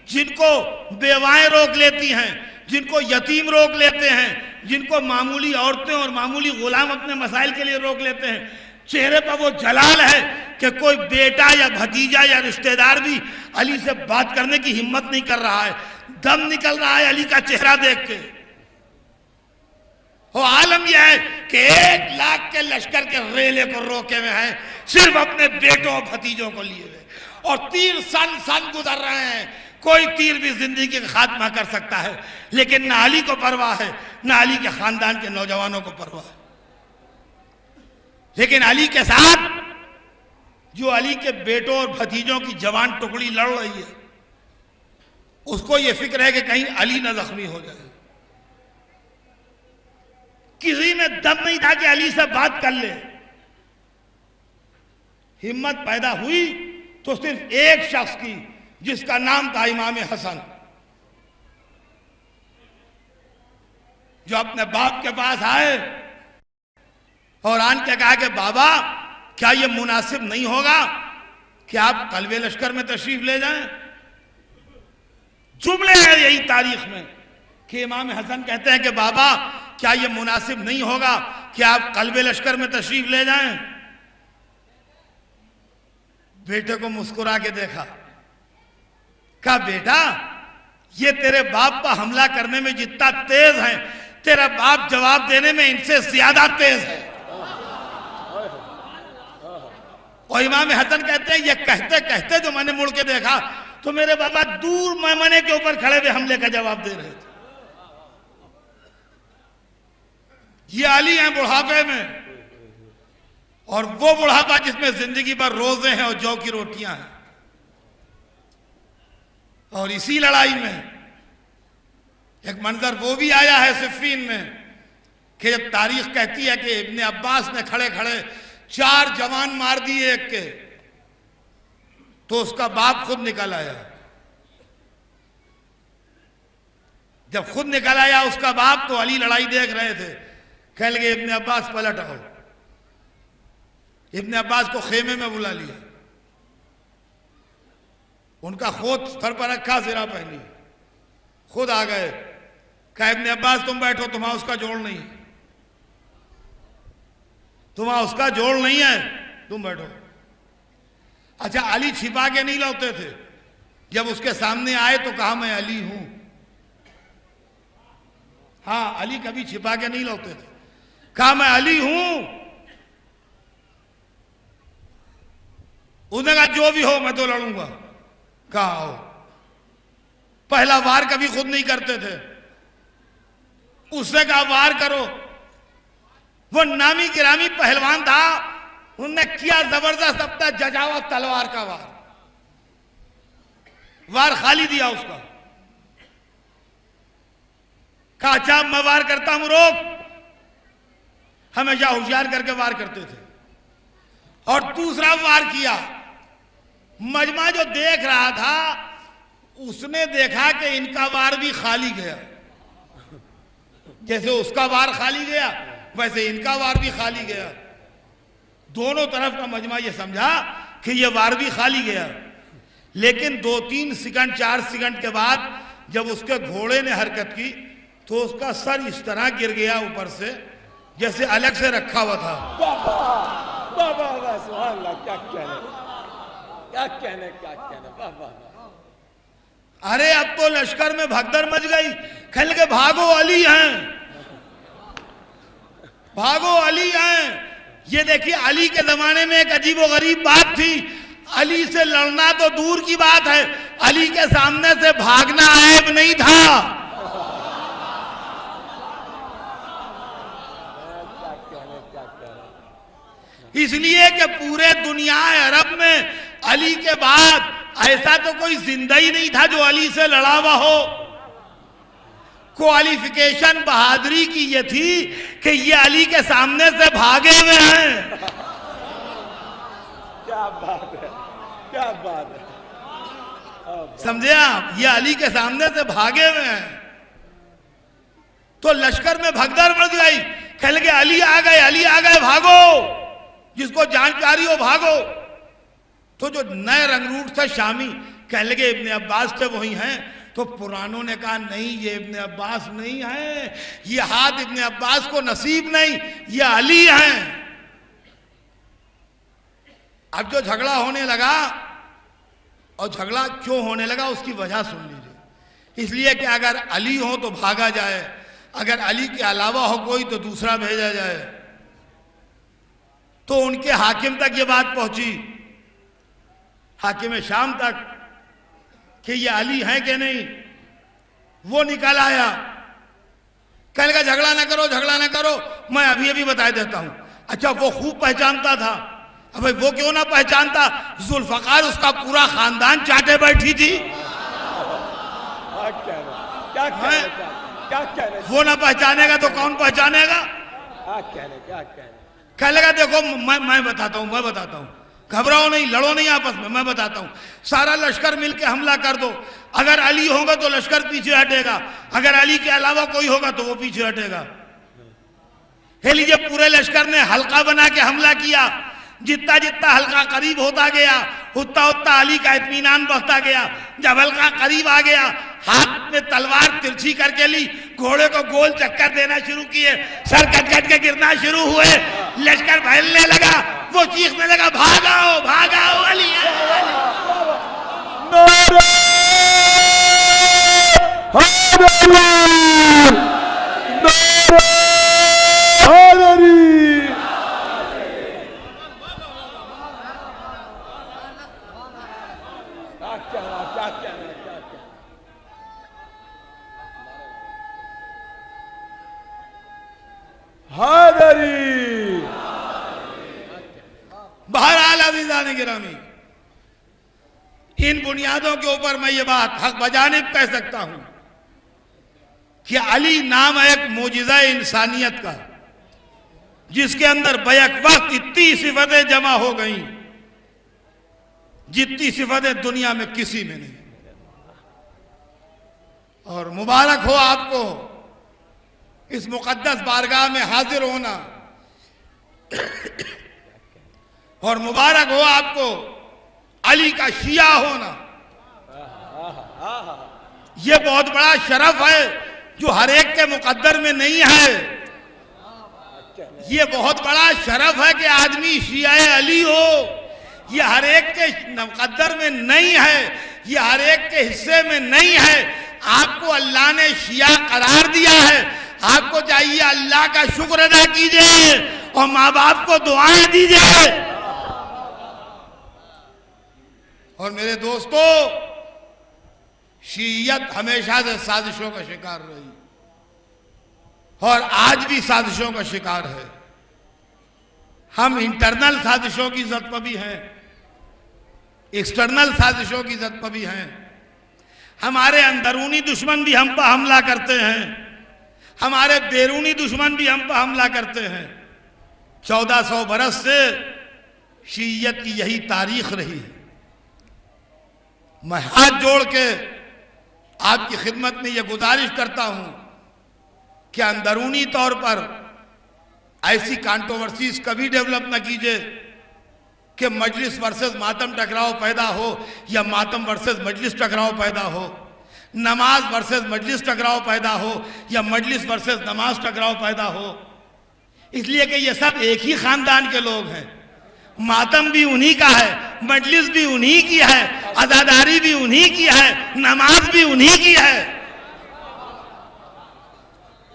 जिनको बेवाएं रोक लेती हैं, जिनको यतीम रोक लेते हैं, जिनको मामूली औरतें और मामूली गुलाम अपने मसाइल के लिए रोक लेते हैं, चेहरे पर वो जलाल है कि कोई बेटा या भतीजा या रिश्तेदार भी अली से बात करने की हिम्मत नहीं कर रहा है। दम निकल रहा है अली का चेहरा देख के। वो आलम यह है कि 1 लाख के लश्कर के रेले को रोके हुए हैं, सिर्फ अपने बेटों और भतीजों को लिए हुए, और तीर सन सन गुजर रहे हैं। कोई तीर भी जिंदगी का खात्मा कर सकता है, लेकिन ना अली को परवाह है, ना अली के खानदान के नौजवानों को परवाह है। लेकिन अली के साथ जो अली के बेटों और भतीजों की जवान टुकड़ी लड़ रही है, उसको यह फिक्र है कि कहीं अली ना जख्मी हो जाए। किसी में दम नहीं था कि अली से बात कर ले। हिम्मत पैदा हुई तो सिर्फ एक शख्स की, जिसका नाम था इमाम हसन, जो अपने बाप के पास आए और आन के कहा कि बाबा, क्या यह मुनासिब नहीं होगा कि आप कल्बे लश्कर में तशरीफ ले जाएं? जुमले हैं यही तारीख में कि इमाम हसन कहते हैं कि बाबा, क्या यह मुनासिब नहीं होगा कि आप कल्बे लश्कर में तशरीफ ले जाएं? बेटे को मुस्कुरा के देखा, कहा बेटा, ये तेरे बाप पर हमला करने में जितना तेज है, तेरा बाप जवाब देने में इनसे ज्यादा तेज है। और इमाम हसन कहते हैं, ये कहते कहते जो मैंने मुड़ के देखा तो मेरे बाबा दूर मैमने के ऊपर खड़े हुए हमले का जवाब दे रहे थे। ये अली हैं बुढ़ापे में, और वो बुढ़ापा जिसमें जिंदगी भर रोजे हैं और जौ की रोटियां हैं। और इसी लड़ाई में एक मंजर वो भी आया है सिफ़ीन में कि जब तारीख कहती है कि इब्ने अब्बास ने खड़े खड़े 4 जवान मार दिए एक के, तो उसका बाप खुद निकल आया। जब खुद निकल आया उसका बाप, तो अली लड़ाई देख रहे थे, कहने लगे इब्ने अब्बास पलट आओ। इब्ने अब्बास को खेमे में बुला लिया, उनका खोत सर पर रखा, सिरा पहनी, खुद आ गए, कहा इब्ने अब्बास तुम बैठो, तुम्हारा उसका जोड़ नहीं, तुम्हारा उसका जोड़ नहीं है, तुम बैठो। अच्छा, अली छिपा के नहीं लौटे थे, जब उसके सामने आए तो कहा मैं अली हूं। हाँ, अली कभी छिपा के नहीं लौटे थे, कहा मैं अली हूं। उसने कहा जो भी हो मैं तो लड़ूंगा। कहा आओ। पहला वार कभी खुद नहीं करते थे, उसने कहा वार करो। वो नामी गिरामी पहलवान था, उनने किया जबरदस्त अपना जजावा तलवार का वार, वार खाली दिया उसका। कहा अच्छा मैं वार करता हूं, रोक। हमेशा होशियार करके वार करते थे। और दूसरा वार किया, मजमा जो देख रहा था उसने देखा कि इनका वार भी खाली गया, जैसे उसका वार खाली गया वैसे इनका वार भी खाली गया। दोनों तरफ का मजमा ये समझा कि ये वार भी खाली गया। लेकिन 2-3 सेकंड 4 सेकंड के बाद जब उसके घोड़े ने हरकत की तो उसका सर इस तरह गिर गया ऊपर से, जैसे अलग से रखा हुआ था। क्या कहने बाबा। अरे अब तो लश्कर में भगदड़ मच गई, कहने लगे भागो अली हैं, भागो अली हैं। ये देखिए अली के जमाने में एक अजीबो गरीब बात थी, अली से लड़ना तो दूर की बात है, अली के सामने से भागना ऐब नहीं था। इसलिए कि पूरे दुनिया अरब में अली के बाद ऐसा तो कोई जिंदा ही नहीं था जो अली से लड़ा हुआ हो। क्वालिफिकेशन बहादुरी की ये थी कि ये अली के सामने से भागे हुए हैं। क्या बात है, क्या बात है। समझे आप, ये अली के सामने से भागे हुए हैं। तो लश्कर में भगदड़ बढ़ गई, कह लगे अली आ गए, अली आ गए, भागो, जिसको जानकारी हो भागो। तो जो नए रंगरूट थे शामी, कह लगे इब्ने अब्बास थे वही हैं। तो पुरानों ने कहा नहीं, ये इब्ने अब्बास नहीं है, ये हाथ इब्ने अब्बास को नसीब नहीं, ये अली हैं। अब जो झगड़ा होने लगा, और झगड़ा क्यों होने लगा उसकी वजह सुन लीजिए। इसलिए कि अगर अली हो तो भागा जाए, अगर अली के अलावा हो कोई तो दूसरा भेजा जाए। तो उनके हाकिम तक ये बात पहुंची, हाकिम शाम तक, कि ये अली है कि नहीं। वो निकल आया, कह लगा झगड़ा ना करो, झगड़ा ना करो, मैं अभी अभी बता देता हूं। अच्छा, वो खूब पहचानता था। अब भाई वो क्यों ना पहचानता, जुल्फकार उसका पूरा खानदान चाटे बैठी थी। क्या कह रहे, वो ना पहचानेगा तो कौन पहचानेगा। क्या कह रहे। कह लगा देखो मैं बताता हूं, घबराओ नहीं, लड़ो नहीं आपस में, मैं बताता हूं। सारा लश्कर मिलके हमला कर दो, अगर अली होगा तो लश्कर पीछे हटेगा, अगर अली के अलावा कोई होगा तो वो पीछे हटेगा। हे लीजिए, पूरे लश्कर ने हल्का बना के हमला किया। जितना जितना हल्का करीब होता गया, उतना उतना अली का इत्मीनान बढ़ता गया। जब हल्का करीब आ गया, हाथ में तलवार तिरछी करके ली, घोड़े को गोल चक्कर देना शुरू किए, सर कट कट के गिरना शुरू हुए, लश्कर फैलने लगा। वो चीखने लगा, भागाओ भागाओ, अली बहरहाल अज़ीज़ान गिरामी, इन बुनियादों के ऊपर मैं ये बात हक बजानिब कह सकता हूं कि अली नाम है एक मोजिज़ा इंसानियत का, जिसके अंदर बैक वक्त इतनी सिफतें जमा हो गई जितनी सिफतें दुनिया में किसी में नहीं। और मुबारक हो आपको इस मुकद्दस बारगाह में हाजिर होना, और मुबारक हो आपको अली का शिया होना। यह बहुत बड़ा शरफ है जो हर एक के मुकद्दर में नहीं है। यह बहुत बड़ा शरफ है कि आदमी शिया अली हो। यह हर एक के मुकद्दर में नहीं है, यह हर एक के हिस्से में नहीं है। आपको अल्लाह ने शिया करार दिया है, आपको चाहिए अल्लाह का शुक्र अदा कीजिए और माँ बाप को दुआएं दीजिए। और मेरे दोस्तों, शीयत हमेशा से साजिशों का शिकार रही और आज भी साजिशों का शिकार है। हम इंटरनल साजिशों की जद पर भी हैं, एक्सटर्नल साजिशों की जद पर भी हैं। हमारे अंदरूनी दुश्मन भी हम पर हमला करते हैं, हमारे बैरूनी दुश्मन भी हम पर हमला करते हैं। 1400 बरस से शीयत की यही तारीख रही है। मैं हाथ जोड़ के आपकी खिदमत में यह गुजारिश करता हूं कि अंदरूनी तौर पर ऐसी कंट्रोवर्सीज कभी डेवलप न कीजिए कि मजलिस वर्सेस मातम टकराव पैदा हो या मातम वर्सेस मजलिस टकराव पैदा हो, नमाज वर्सेस मजलिस टकराव पैदा हो या मजलिस वर्सेस नमाज टकराव पैदा हो। इसलिए कि ये सब एक ही खानदान के लोग हैं। मातम भी उन्हीं का है, मजलिस भी उन्हीं की है, अज़ादारी भी उन्हीं की है, नमाज भी उन्हीं की है।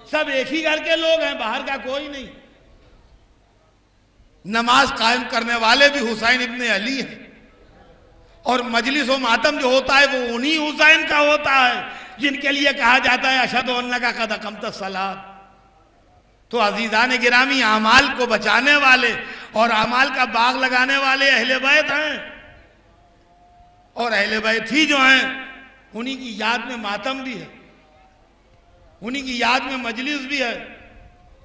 सब एक ही घर के लोग हैं, बाहर का कोई नहीं। नमाज कायम करने वाले भी हुसैन इब्ने अली हैं और मजलिस व मातम जो होता है वो उन्हीं हुसैन का होता है जिनके लिए कहा जाता है अशहदु अन्नका क़द अक़मतस सलात। तो अज़ीज़ान गिरामी, आमाल को बचाने वाले और आमाल का बाग लगाने वाले अहले बैत हैं और अहले बैत ही जो हैं उन्हीं की याद में मातम भी है। उन्हीं की याद में मजलिस भी है,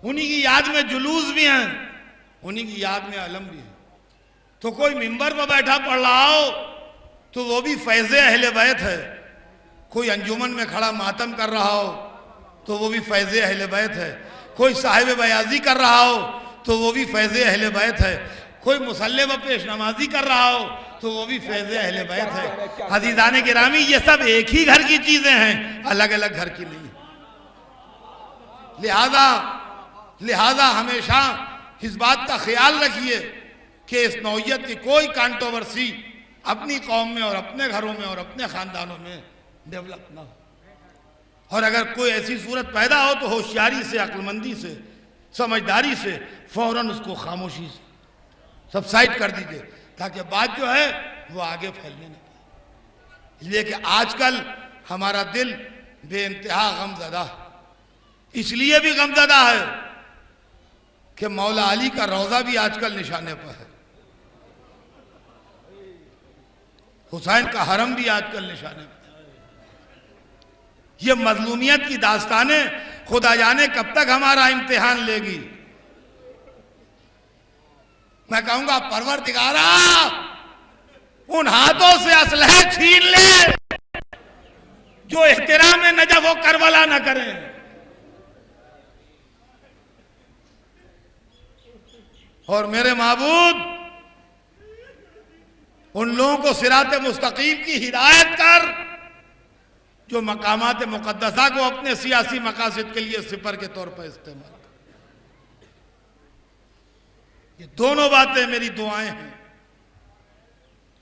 उन्हीं की याद में जुलूस भी हैं, उन्हीं की याद में अलम भी है। तो कोई मिंबर पर बैठा पढ़ रहा हो तो वो भी फैज़े अहले बैत है, कोई अंजुमन में खड़ा मातम कर रहा हो तो वो भी फैज़े अहले बैत है, कोई साहिब बयाजी कर रहा हो तो वो भी फैज़े अहले बैत है, कोई मुसल्ले व पेश नमाजी कर रहा हो तो वो भी फैज़े अहले बैत है। अज़ीज़ान गिरामी, ये सब एक ही घर की चीजें हैं, अलग अलग घर की नहीं। लिहाजा हमेशा इस बात का ख्याल रखिए कि इस नौइयत की कोई कंट्रोवर्सी अपनी कौम में और अपने घरों में और अपने खानदानों में डेवलप ना हो। और अगर कोई ऐसी सूरत पैदा हो तो होशियारी से, अक्लमंदी से, समझदारी से फौरन उसको खामोशी से सबसाइड कर दीजिए, ताकि बात जो है वो आगे फैलने न पाए। इसलिए कि आजकल हमारा दिल बेइंतहा गमज़दा है। इसलिए भी गमज़दा है कि मौला अली का रोज़ा भी आजकल निशाने पर है, हुसैन का हरम भी आजकल निशाने पर है। ये मजलूमियत की दास्तानें खुदा जाने कब तक हमारा इम्तिहान लेगी। मैं कहूंगा परवरदिगारा उन हाथों से असलहे छीन ले जो एहतराम नजफ व करबला न करें, और मेरे माबूद उन लोगों को सिराते मुस्तकीम की हिदायत कर जो मकामात मुकद्दसा को अपने सियासी मकासद के लिए सिपर के तौर पर इस्तेमाल कर। ये दोनों बातें मेरी दुआएं हैं।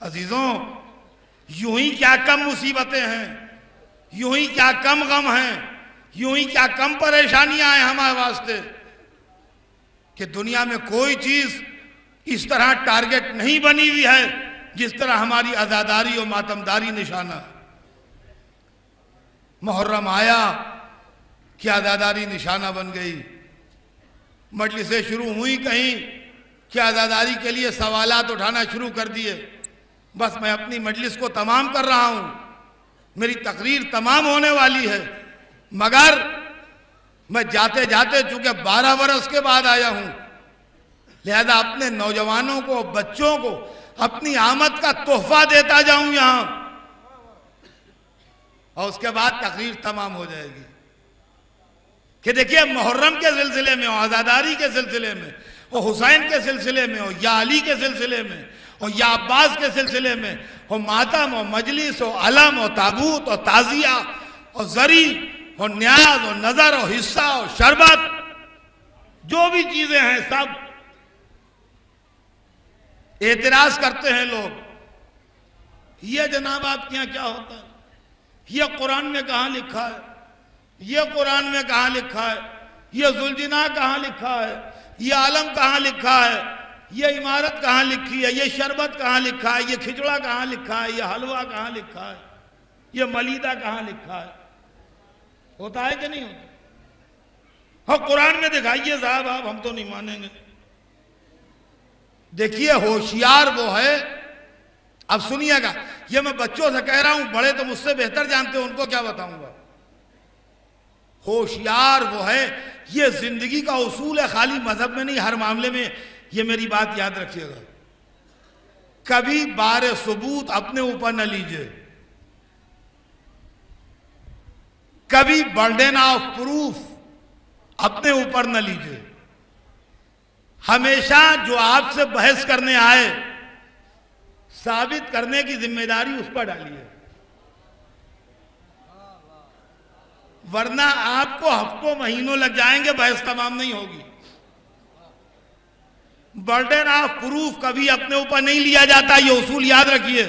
अजीजों, यूं ही क्या कम मुसीबतें हैं, यूं ही क्या कम गम हैं, यूं ही क्या कम परेशानियां हैं हमारे वास्ते कि दुनिया में कोई चीज इस तरह टारगेट नहीं बनी हुई है जिस तरह हमारी आजादारी और मातमदारी निशाना। मुहर्रम आया कि आजादारी निशाना बन गई, मजलिसें शुरू हुई कहीं कि आजादारी के लिए सवालात उठाना शुरू कर दिए। बस मैं अपनी मजलिस को तमाम कर रहा हूं, मेरी तकरीर तमाम होने वाली है, मगर मैं जाते जाते चूंकि 12 बरस के बाद आया हूं, लिहाजा अपने नौजवानों को, बच्चों को अपनी आमद का तोहफा देता जाऊं यहां, और उसके बाद तकरीर तमाम हो जाएगी। कि देखिए, मुहर्रम के सिलसिले में हो, आजादारी के सिलसिले में हो, हुसैन के सिलसिले में हो, या अली के सिलसिले में हो, या अब्बास के सिलसिले में हो, मातम हो, मजलिस हो, अलम हो, ताबूत हो, ताजिया और जरी और न्याज और नजर और हिस्सा और शरबत, जो भी चीजें हैं सब। एतराज करते हैं लोग, ये जनाब आपके यहां क्या होता है, ये कुरान में कहां लिखा है, ये कुरान में कहां लिखा है, ये जुलजिना कहां लिखा है, ये आलम कहां लिखा है, ये इमारत कहां लिखी है, ये शरबत कहां लिखा है, ये खिचड़ा कहां लिखा है, ये हलवा कहां लिखा है, ये मलीदा कहां लिखा है। होता है कि नहीं होता? हाँ, कुरान में दिखाइए साहब, आप हम तो नहीं मानेंगे। देखिए, होशियार वो है, अब सुनिएगा, ये मैं बच्चों से कह रहा हूं, बड़े तो मुझसे बेहतर जानते हो, उनको क्या बताऊंगा। होशियार वो है, ये जिंदगी का उसूल है, खाली मजहब में नहीं, हर मामले में। ये मेरी बात याद रखिएगा, कभी बारे सबूत अपने ऊपर न लीजिए, कभी बर्डन ऑफ प्रूफ अपने ऊपर न लीजिए। हमेशा जो आपसे बहस करने आए, साबित करने की जिम्मेदारी उस पर डालिए, वरना आपको हफ्तों महीनों लग जाएंगे, बहस तमाम नहीं होगी। बर्डन ऑफ प्रूफ कभी अपने ऊपर नहीं लिया जाता, ये उसूल याद रखिए।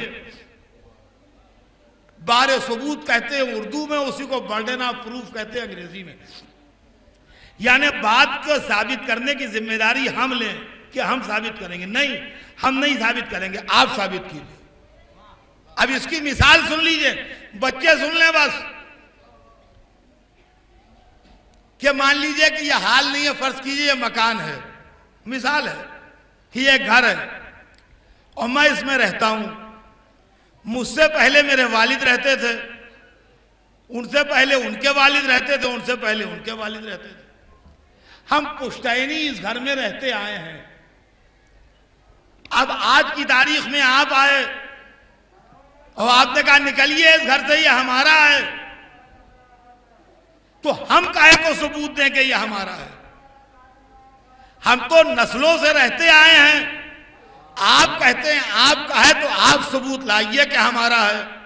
बारे सबूत कहते हैं उर्दू में, उसी को बर्डन ऑफ प्रूफ कहते हैं अंग्रेजी में। यानी बात को साबित करने की जिम्मेदारी हम लें कि हम साबित करेंगे, नहीं, हम नहीं साबित करेंगे, आप साबित कीजिए। अब इसकी मिसाल सुन लीजिए, बच्चे सुन लें बस, कि मान लीजिए कि यह हाल नहीं है, फर्ज कीजिए यह मकान है, मिसाल है कि यह घर है और मैं इसमें रहता हूं। मुझसे पहले मेरे वालिद रहते थे, उनसे पहले उनके वालिद रहते थे, उनसे पहले उनके वालिद रहते थे। हम पुश्तैनी इस घर में रहते आए हैं। अब आज की तारीख में आप आए और आपने कहा निकलिए इस घर से, ये हमारा है, तो हम काहे को सबूत दें कि ये हमारा है? हम तो नस्लों से रहते आए हैं। आप कहते हैं आपका है, तो आप सबूत लाइए कि हमारा है।